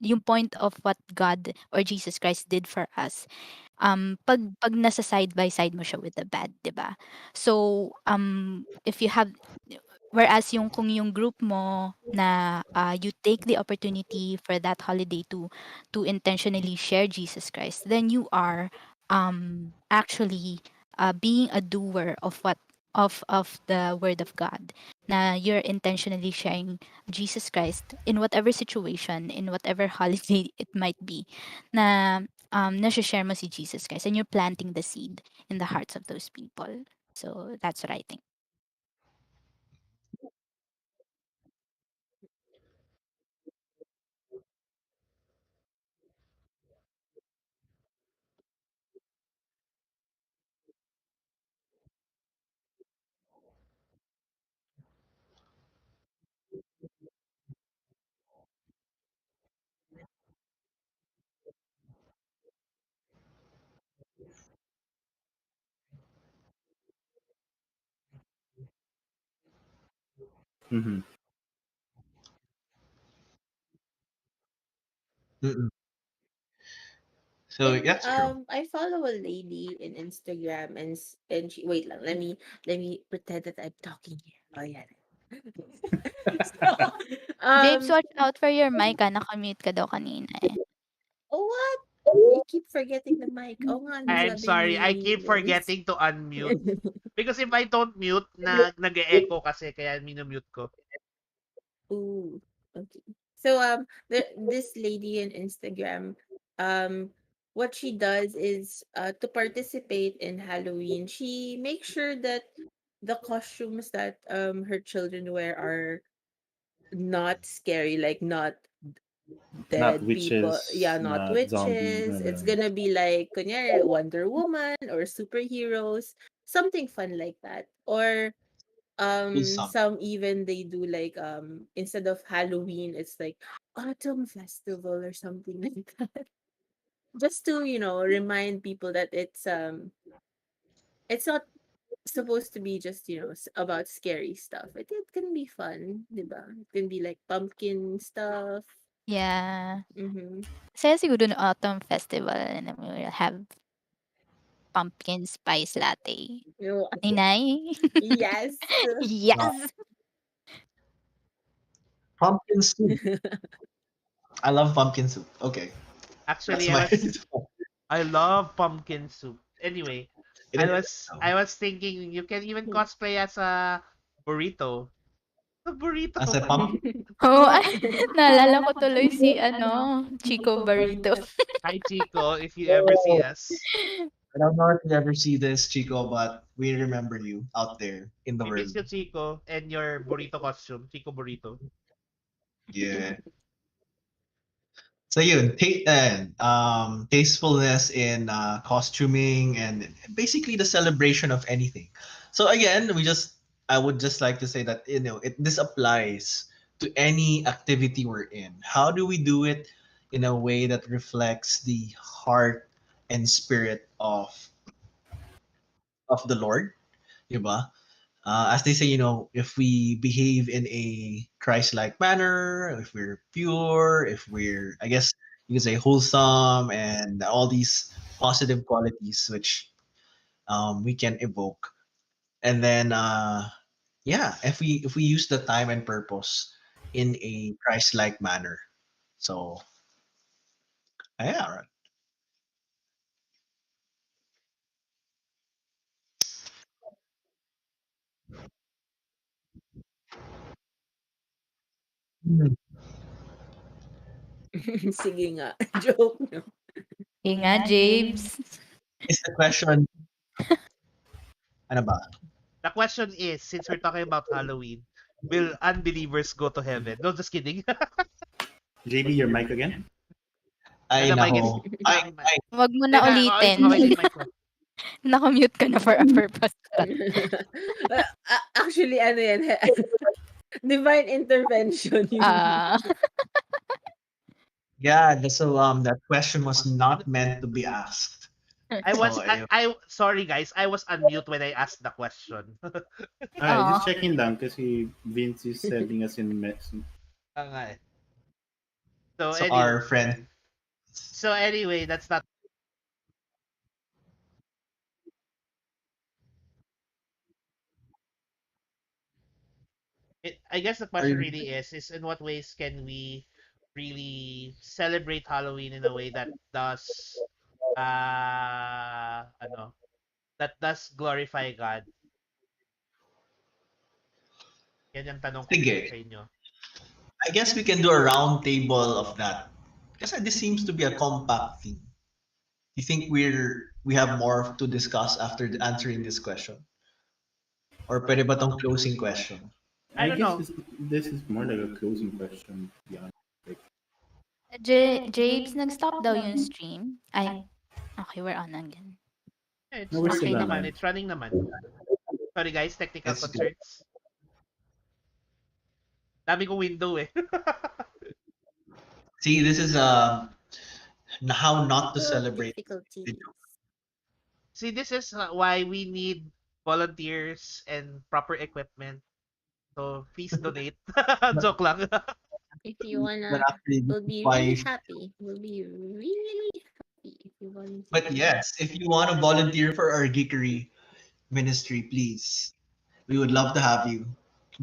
yung point of what God or Jesus Christ did for us. 'Pag nasa side by side mo siya with the bad, 'di ba? So, if you have whereas kung yung group mo na, you take the opportunity for that holiday to intentionally share Jesus Christ, then you are, actually, being a doer of the word of God, na you're intentionally sharing Jesus Christ in whatever situation, in whatever holiday it might be, na nashe-share mo si Jesus Christ and you're planting the seed in the hearts of those people. So that's what I think. Mm-hmm. Mm-mm. So And that's true. I follow a lady in Instagram and she wait lang, let me pretend that I'm talking here. Oh yeah. So James, um watch out for your mic, naka-mute ka daw kanina, eh. what? You keep forgetting the mic. Oh nga, no, I'm sabi ni sorry, I keep Vince. forgetting to unmute. Because if I don't mute, nag-e-echo kasi kaya minumute ko. Ooh, okay. So this lady in Instagram, um, what she does is to participate in Halloween, she makes sure that the costumes that her children wear are not scary, like not Not dead people. witches, Yeah, not not zombie. witches. It's gonna be like kunyari, Wonder Woman or superheroes, something fun like that. Or Wholesome. some even they do like instead of Halloween it's like autumn festival or something like that, just to remind people that it's not supposed to be just about scary stuff. It can be fun, diba? It can be like pumpkin stuff. Yeah. Mm-hmm. Saya siguro no autumn festival and then we will have pumpkin spice latte. Inay? Yes. Uh, Yes! pumpkin soup. I love pumpkin soup. Okay, that's Actually, my. I love pumpkin soup. Anyway, It I is. was I was thinking you can even cosplay as a burrito. A As burrito. a pumpkin. Oo, ay naalala ko tuloy si Chico Burrito. Hi Chico, if you ever see us. I don't know if you ever see this, Chico, but we remember you out there in the We miss world. you Chico and your burrito costume, Chico burrito. Yeah. So yun, tastefulness in costuming and basically the celebration of anything. So again, I would just like to say that this applies to any activity we're in. How do we do it in a way that reflects the heart and spirit of the Lord, diba? As they say, if we behave in a Christ-like manner, if we're pure, if we're, I guess you can say wholesome, and all these positive qualities which we can evoke, and then yeah, if we use the time and purpose in a Christ-like manner, so yeah, right. Mm. Sige nga. Joke, no? Yun nga, Jabes. Is the question, ano ba? The question is, since we're talking about Halloween, will unbelievers go to heaven? No, just kidding. JB, your mic again? Ay, The mic is nako. Ay, Wag mo na teka, ulitin. okay yung mic ko. Naka-mute ka na for a purpose. Actually, ano yan, divine intervention yun. yeah, so that question was not meant to be asked. I was, So, ayun. sorry guys, I was unmute when I asked the question. Alright, just Oo. checking lang kasi Vince is sending us in message. Okay. So So anyway, our friend, that's not it. I guess the are question you, really is in what ways can we really celebrate Halloween in a way that does ano, that does glorify God? Yan yung tanong ko sige, sa inyo. I guess we can do a round table of that. Kasi this seems to be a compact thing. You think we have more to discuss after answering this question? Or pwede ba tong closing question? I I don't guess know. this is more like a closing question, to be honest. Like, Jabes, nag-stop daw yung stream. Ay, okay, we're on again. It's no, we're still working Okay. on. naman. It's running naman. Sorry guys, technical Let's go. concerns. Dami kong window eh. See, this is how not to celebrate. Difficulties. See, this is why we need volunteers and proper equipment. So, please donate. Joke lang. If you But wanna, actually, this we'll is be why. really happy. We'll be really happy if you But volunteer. yes, if you want to volunteer for our geekery ministry, please, we would love to have you.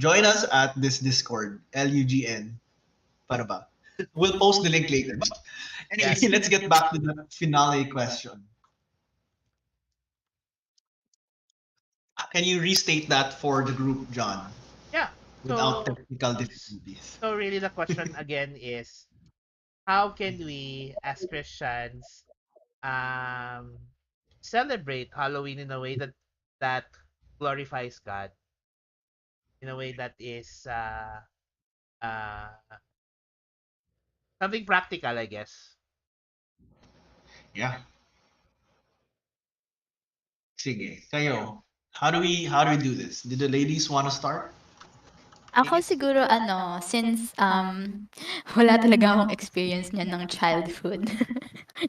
Join us at this Discord, LUGN. Para ba? We'll post the link later. But anyway, Yes. let's get back to the finale question. Can you restate that for the group, John, Yeah. without So, technical difficulties? so really the question again is, how can we as Christians um celebrate Halloween in a way that glorifies God, in a way that is uh something practical, I guess. Yeah. Sige. Kayo, how do we do this? Did the ladies want to start? Ako siguro since wala talaga akong experience niyan ng childhood.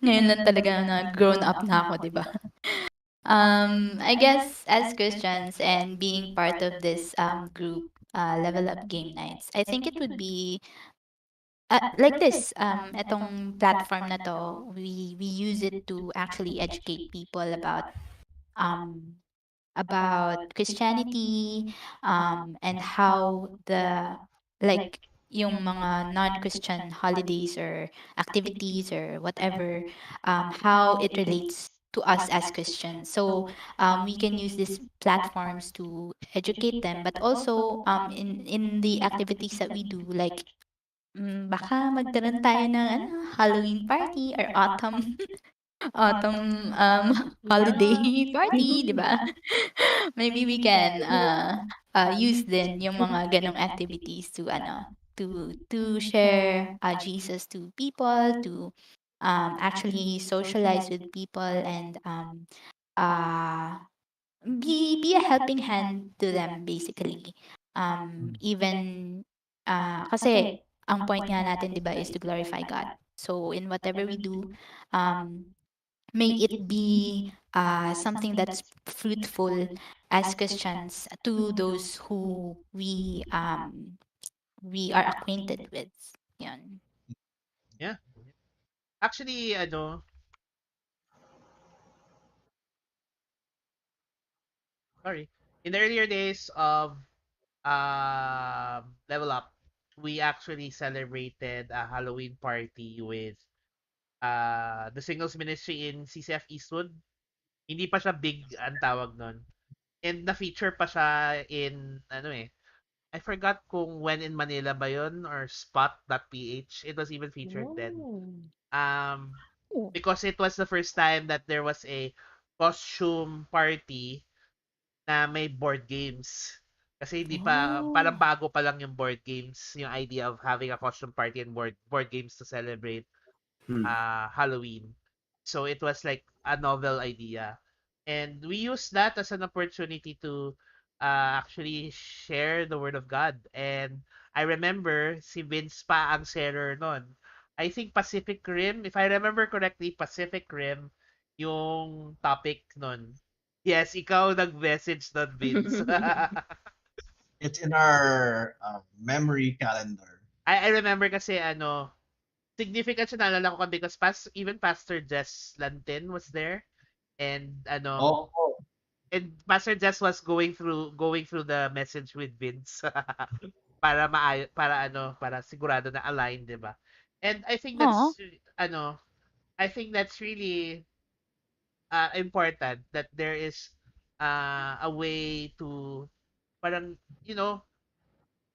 Ngayon lang talaga na grown up na ako, 'di ba? I guess as Christians and being part of this group, Level Up Game Nights, I think it would be like this. Etong platform na to, we use it to actually educate people um about Christianity, and how like yung mga non-Christian holidays or activities or whatever, how it relates to us as Christians. So we can use these platforms to educate them, but also in the activities that we do, like baka magkaroon tayo ng Halloween party or autumn holiday party, 'di ba? Maybe we can use din yung mga ganong activities to to share Jesus to people, to actually socialize with people, and uh be a helping hand to them, basically. Even kasi ang point nga natin, 'di ba, is to glorify God. So in whatever we do, um may it be something that's fruitful as Christians to those who we are acquainted with. Yun. Yeah. Actually, sorry. In the earlier days of Level Up, we actually celebrated a Halloween party with the singles ministry in CCF Eastwood. Hindi pa siya big ang tawag nun. And na-feature pa siya in I forgot kung When in Manila ba yun or Spot.ph. It was even featured then. Oh. Um Oh. because it was the first time that there was a costume party na may board games. Kasi hindi pa, parang Oh. bago pa lang yung board games, yung idea of having a costume party and board games to celebrate Halloween. So it was like a novel idea. And we used that as an opportunity to actually share the word of God. And I remember si Vince pa ang sharer nun. I think Pacific Rim, if I remember correctly, Pacific Rim yung topic nun. Yes, ikaw nag-message nun, Vince. It's in our memory calendar. I remember kasi significant siya, naalala ko because even Pastor Jess Lantin was there, and Oh, Pastor Jess was going through the message with Vince para sigurado na align, 'di ba? And Aw. I think that's really important that there is a way to parang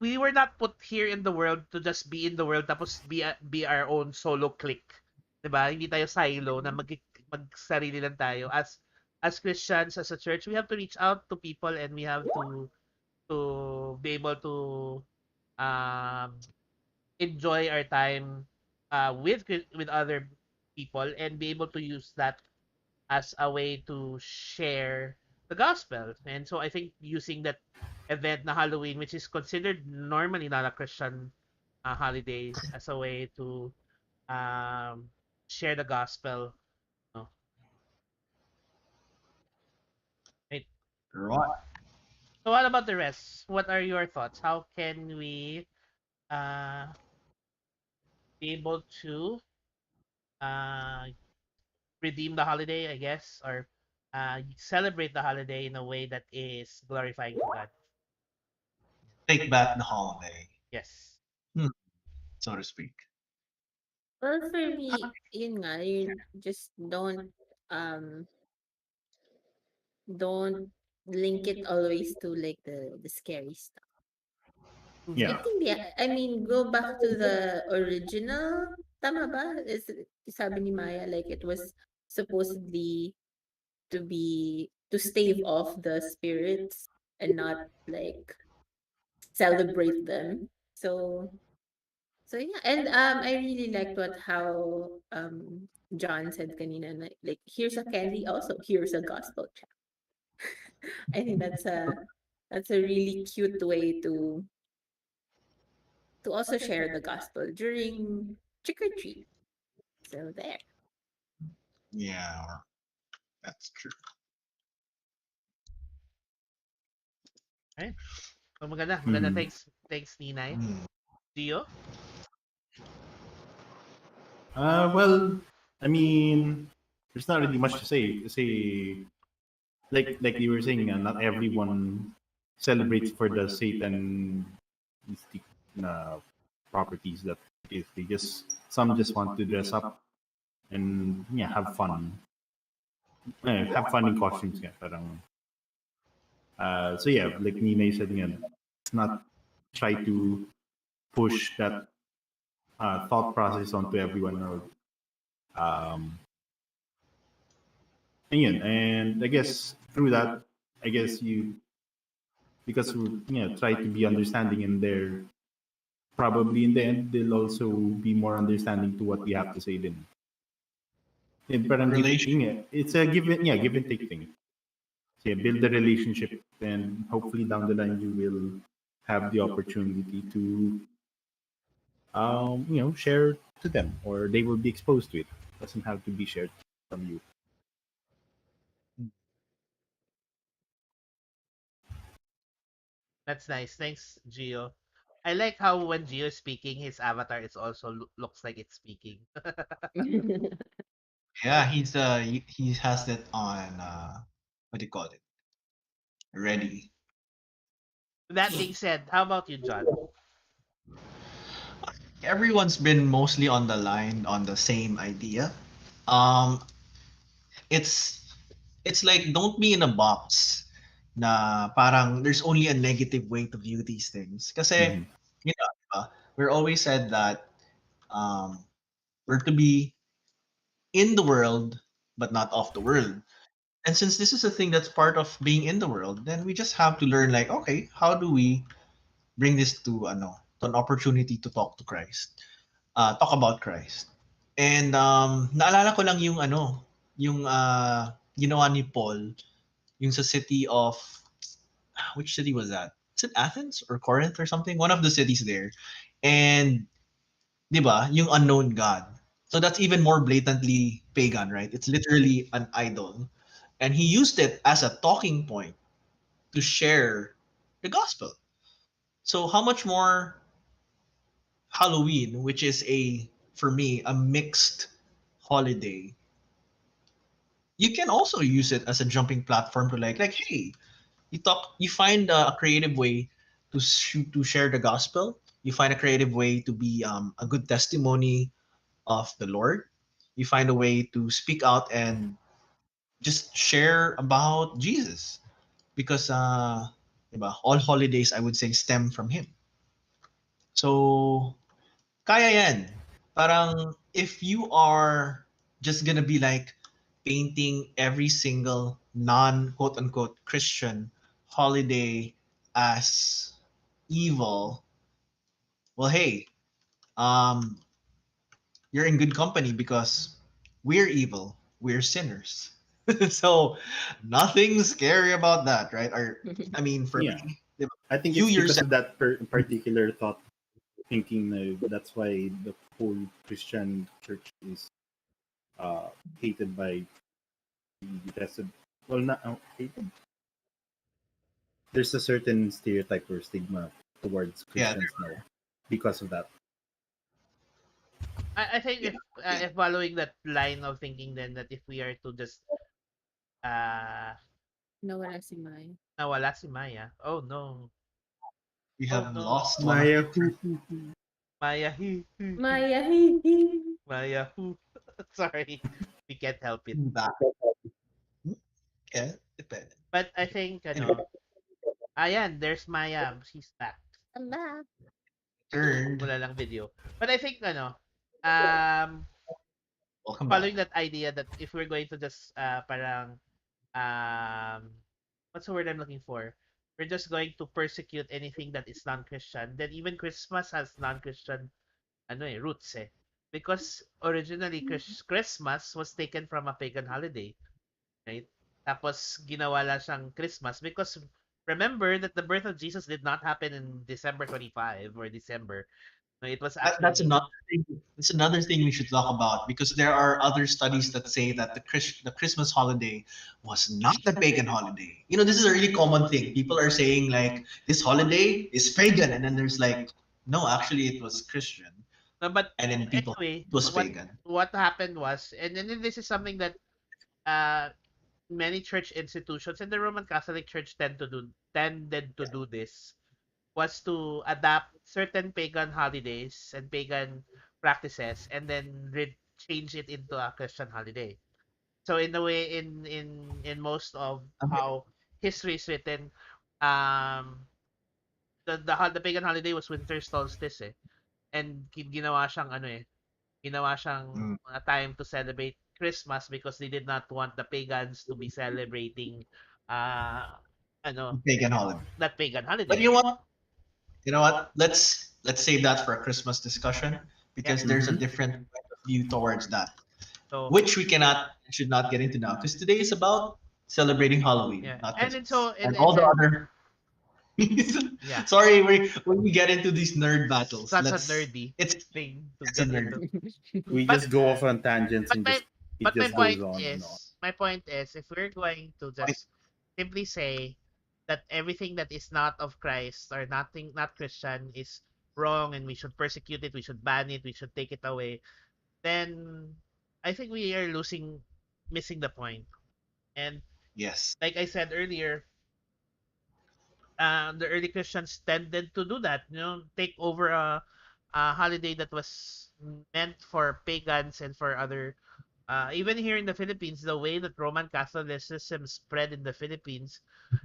we were not put here in the world to just be in the world tapos be our own solo clique. 'Di ba? Hindi tayo silo na magsarili lang tayo. As Christians, as a church, we have to reach out to people and we have to be able to um enjoy our time with other people and be able to use that as a way to share the gospel. And so I think using that event na Halloween, which is considered normally not a Christian holiday, as a way to um, share the gospel. No? Right. right. So what about the rest? What are your thoughts? How can we uh, be able to uh, redeem the holiday, I guess, or celebrate the holiday in a way that is glorifying to God? Take back the holiday, Yes. so to speak. Well, for me, yun nga, you just um don't link it always to like the scary stuff. I Yeah. Mhm. think I mean go back to the original, tama ba? Sabi ni Maya, like it was supposedly to stave off the spirits and not like celebrate them. So yeah, and I really liked what how John said kanina, like here's a candy, also here's a gospel track. I think that's a really cute way to also share the gospel during trick or treat. So there. Yeah, that's true. Right. So maganda, maganda. Hmm. Thanks, Ninay. Mm. Gio? Well, I mean, there's not really much to say. Say like you were saying, not everyone celebrates for the Satan mystic properties that is. They just some just want to dress up and yeah, have fun. Have fun in costumes. Yeah, parang, so yeah, like Nina said, yeah, let's not try to push that thought process onto everyone. Or, and I guess through that, I guess you because we try to be understanding, and they're probably in the end they'll also be more understanding to what we have to say. Then, parang Relation. it's a give and take thing. So, yeah, build the relationship, and hopefully down the line you will have the opportunity to share to them, or they will be exposed to it. Doesn't have to be shared from you. That's nice. Thanks, Gio. I like how when Gio is speaking, his avatar is also looks like it's speaking. Yeah, he has it on what do you call it? Ready. That being said, how about you, John? Everyone's been mostly on the line on the same idea. Um, it's it's like don't be in a box na parang there's only a negative way to view these things. Kasi, Mhm. you know, we're always said that um, we're to be in the world, but not of the world. And since this is a thing that's part of being in the world, then we just have to learn like, okay, how do we bring this to an opportunity to talk to Christ, talk about Christ. And naalala ko lang yung yung ginawa ni Paul, yung sa city of, which city was that? Is it Athens or Corinth or something? One of the cities there. And 'di ba, yung unknown God. So that's even more blatantly pagan, right? It's literally an idol. And he used it as a talking point to share the gospel. So how much more Halloween, which is for me a mixed holiday, you can also use it as a jumping platform to like hey, you find a creative way to share the gospel. You find a creative way to be a good testimony of the Lord. You find a way to speak out and just share about Jesus because diba, all holidays I would say stem from him. So kaya yan. Parang if you are just gonna be like painting every single non quote unquote Christian holiday as evil, well hey, um you're in good company because we're evil, we're sinners. So nothing scary about that, right? Or I mean for Yeah. me, I think you it's because yourself, of that particular thought thinking. That's why the whole Christian church is hated by the rest of. Well, not hated. There's a certain stereotype or stigma towards yeah, Christians now because of that. I think yeah, yeah. if following that line of thinking, then that if we are to just uh Nawala si Mai. nawala si Maya. Oh no. We Oh have no. lost one of Maya, our Maya Maya, hindi. Maya Sorry. We can't help it. back. Yeah, depende. But I think Anyway, ayan, there's Maya. She's back. Ala. turned. Wala lang video. But I think um Welcome back. following that idea that if we're going to just parang um what's the word I'm looking for? We're just going to persecute anything that is non-Christian. Then even Christmas has non-Christian roots eh. Because originally Christmas was taken from a pagan holiday, right? Tapos ginawa lang siyang Christmas because remember that the birth of Jesus did not happen in December 25 or December. No, it was That's actually another thing. That's another thing we should talk about because there are other studies that say that the Christmas holiday was not a pagan holiday. You know, this is a really common thing. People are saying like this holiday is pagan, and then there's like, no, actually it was Christian, no, but and then people anyway, it was what pagan. what happened was, and then this is something that uh many church institutions and the Roman Catholic Church tended to do this was to adapt certain pagan holidays and pagan practices and then change it into a Christian holiday. So in a way, in most of Okay. how history is written, um, the pagan holiday was winter solstice eh, and ginawa siyang ginawa siyang Mm, a time to celebrate Christmas because they did not want the pagans to be celebrating uh ano pagan holiday. that pagan But holiday. you know what? You know what? Let's save that for a Christmas discussion Yeah. because there's a Mhm. different point of view towards that, So which we cannot should not get into now because today is about celebrating Halloween, yeah, not and it's Christmas, so and all it's the other. yeah, Sorry, when we get into these nerd battles, such a let's nerdy it's thing to it's a get nerd. into. We But just go off on tangents but and my just it just goes on and on. point is if we're going to Point. just simply say that everything that is not of Christ or not Christian is wrong and we should persecute it, we should ban it, we should take it away, then I think we are missing the point. And Yes, like I said earlier, the early Christians tended to do that, take over a holiday that was meant for pagans and for other. Even here in the Philippines, the way that Roman Catholicism spread in the Philippines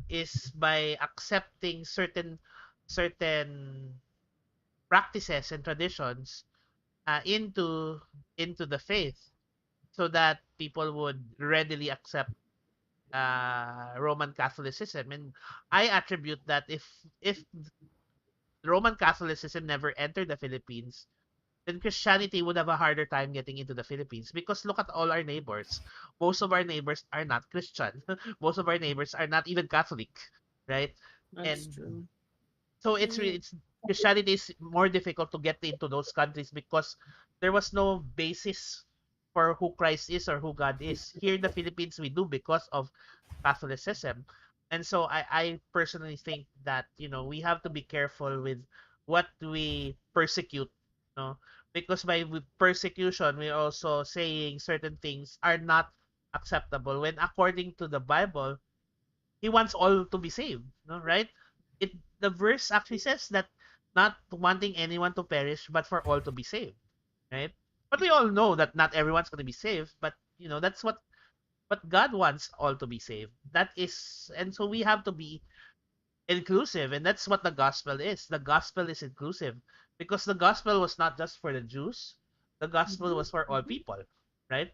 is by accepting certain practices and traditions into the faith. so that people would readily accept Roman Catholicism. And I attribute that if Roman Catholicism never entered the Philippines, then Christianity would have a harder time getting into the Philippines, because look at all our neighbors. Most of our neighbors are not Christian. Most of our neighbors are not even Catholic, right? That's And true. so Mm, it's Christianity is more difficult to get into those countries because there was no basis for who Christ is or who God is. Here in the Philippines, we do because of Catholicism. And so I personally think that, we have to be careful with what we persecute, no? Because by persecution, we're also saying certain things are not acceptable when according to the Bible, he wants all to be saved, no, right? The verse actually says that not wanting anyone to perish, but for all to be saved, right? But we all know that not everyone's going to be saved, but that's what God wants all to be saved. That is, and so we have to be inclusive, and that's what the gospel is. The gospel is inclusive because the gospel was not just for the Jews, the gospel was for all people, right?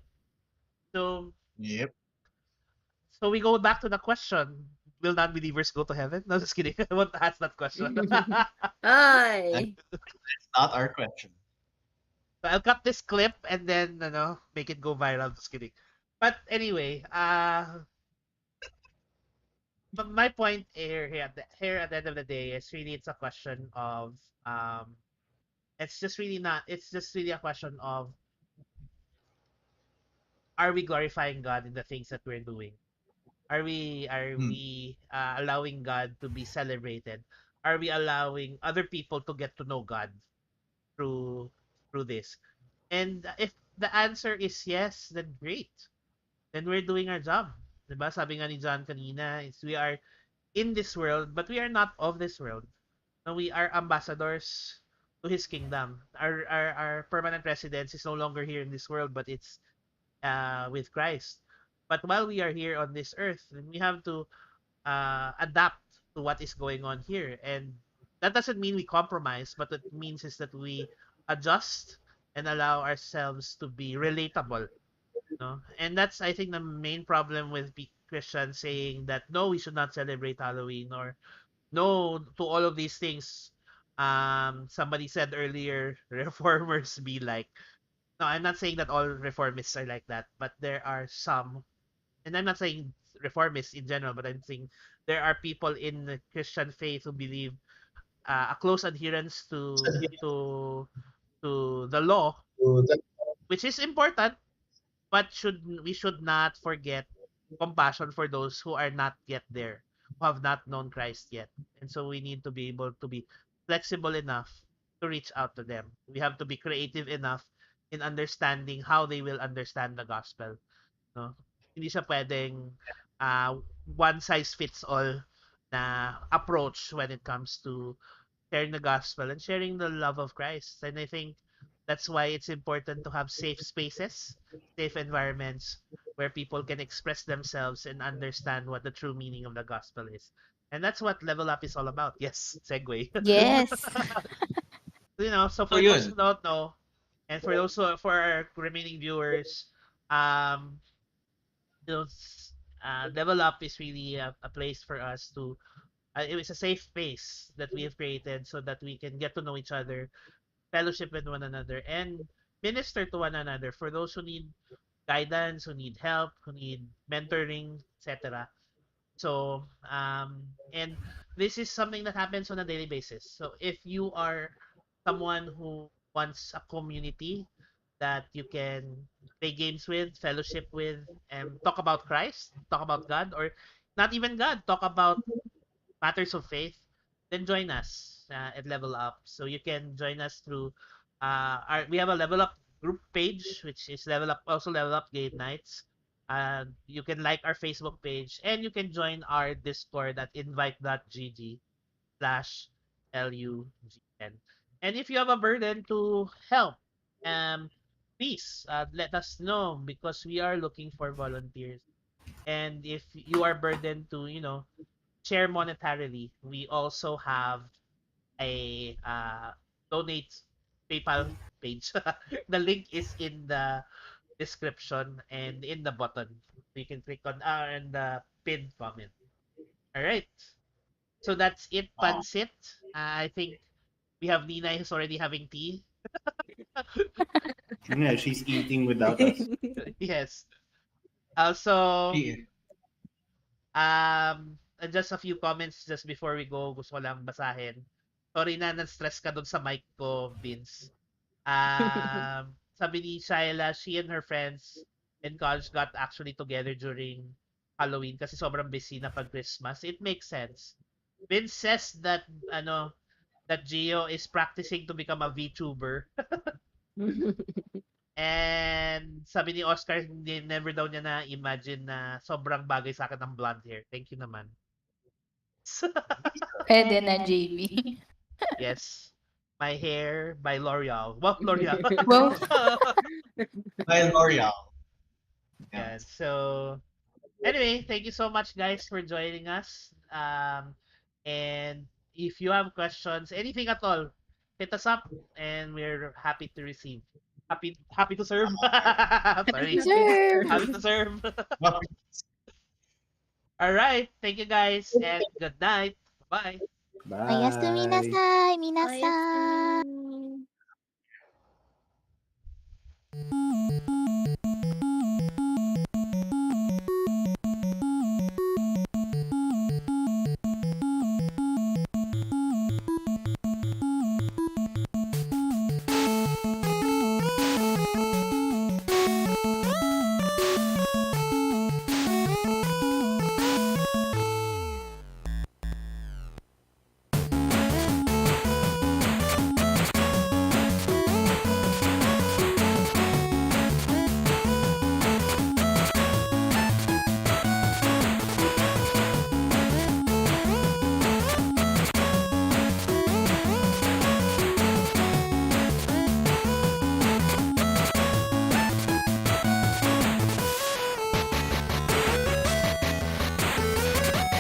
So Yep. So we go back to the question: will non-believers go to heaven? No, just kidding. I won't ask that question. So That's Ay. not our question. I'll cut this clip and then make it go viral. Just kidding. But anyway, but my point here at the end of the day is really it's a question of um it's just really a question of, are we glorifying God in the things that we're doing? Are Hmm. we allowing God to be celebrated? Are we allowing other people to get to know God through through this? And if the answer is yes, then great. Then we're doing our job. 'Di ba? Sabi nga ni John kanina, is we are in this world, but we are not of this world. No, we are ambassadors to his kingdom. Our permanent residence is no longer here in this world, but it's with Christ. But while we are here on this earth, then we have to adapt to what is going on here. And that doesn't mean we compromise, but it means is that we adjust and allow ourselves to be relatable. No? And that's, I think, the main problem with Christians saying that no, we should not celebrate Halloween, or no to all of these things. Somebody said earlier, reformers be like. No, I'm not saying that all reformists are like that, but there are some, and I'm not saying reformists in general, but I'm saying there are people in the Christian faith who believe a close adherence to the law, which is important, but we should not forget compassion for those who are not yet there, who have not known Christ yet. And so we need to be able to be flexible enough to reach out to them. We have to be creative enough in understanding how they will understand the gospel. No? Hindi siya pwedeng one size fits all na approach when it comes to sharing the gospel and sharing the love of Christ. And I think that's why it's important to have safe spaces, safe environments where people can express themselves and understand what the true meaning of the gospel is. And that's what Level Up is all about. Yes, segue. Yes. So So for those yun. who don't know, and for those for our remaining viewers, um, you know, Level Up is really a place for us to. It was a safe space that we have created so that we can get to know each other, fellowship with one another, and minister to one another for those who need guidance, who need help, who need mentoring, etc. So, and this is something that happens on a daily basis. So, if you are someone who wants a community that you can play games with, fellowship with, and talk about Christ, talk about God, or not even God, talk about matters of faith, then join us at Level Up. So you can join us through we have a Level Up group page, which is Level Up Geek Nights. You can like our Facebook page, and you can join our Discord at invite.gg/LUGN. And if you have a burden to help, please let us know because we are looking for volunteers. And if you are burdened to, share monetarily, we also have a donate PayPal page. The link is in the description and in the button. So you can click on in the pinned comment. All right. So that's it, Wow. Pansit. I think we have Nina who's already having tea. Yeah, she's eating without us. Yes. Also, She- just a few comments just before we go. Gusto ko lang basahin. Sorry na, na-stress ka dun sa mic ko, Vince. Sabi ni Shyla, she and her friends in college got actually together during Halloween kasi sobrang busy na pag Christmas. It makes sense. Vince says that that Gio is practicing to become a VTuber. And sabi ni Oscar, never daw niya na-imagine na sobrang bagay sa akin ng blonde hair. Thank you naman. Pwede na, JB. Yes. My hair by L'Oreal. Wow, L'Oreal. Wow. By L'Oreal. Yeah. Yeah. So, anyway, thank you so much, guys, for joining us. And if you have questions, anything at all, hit us up, and we're happy to receive. Happy to serve. Sorry. Deserve. Happy to serve. Well, All right. Thank you, guys, and good night. Bye. Bye. おやすみなさい、皆さん。おやすみ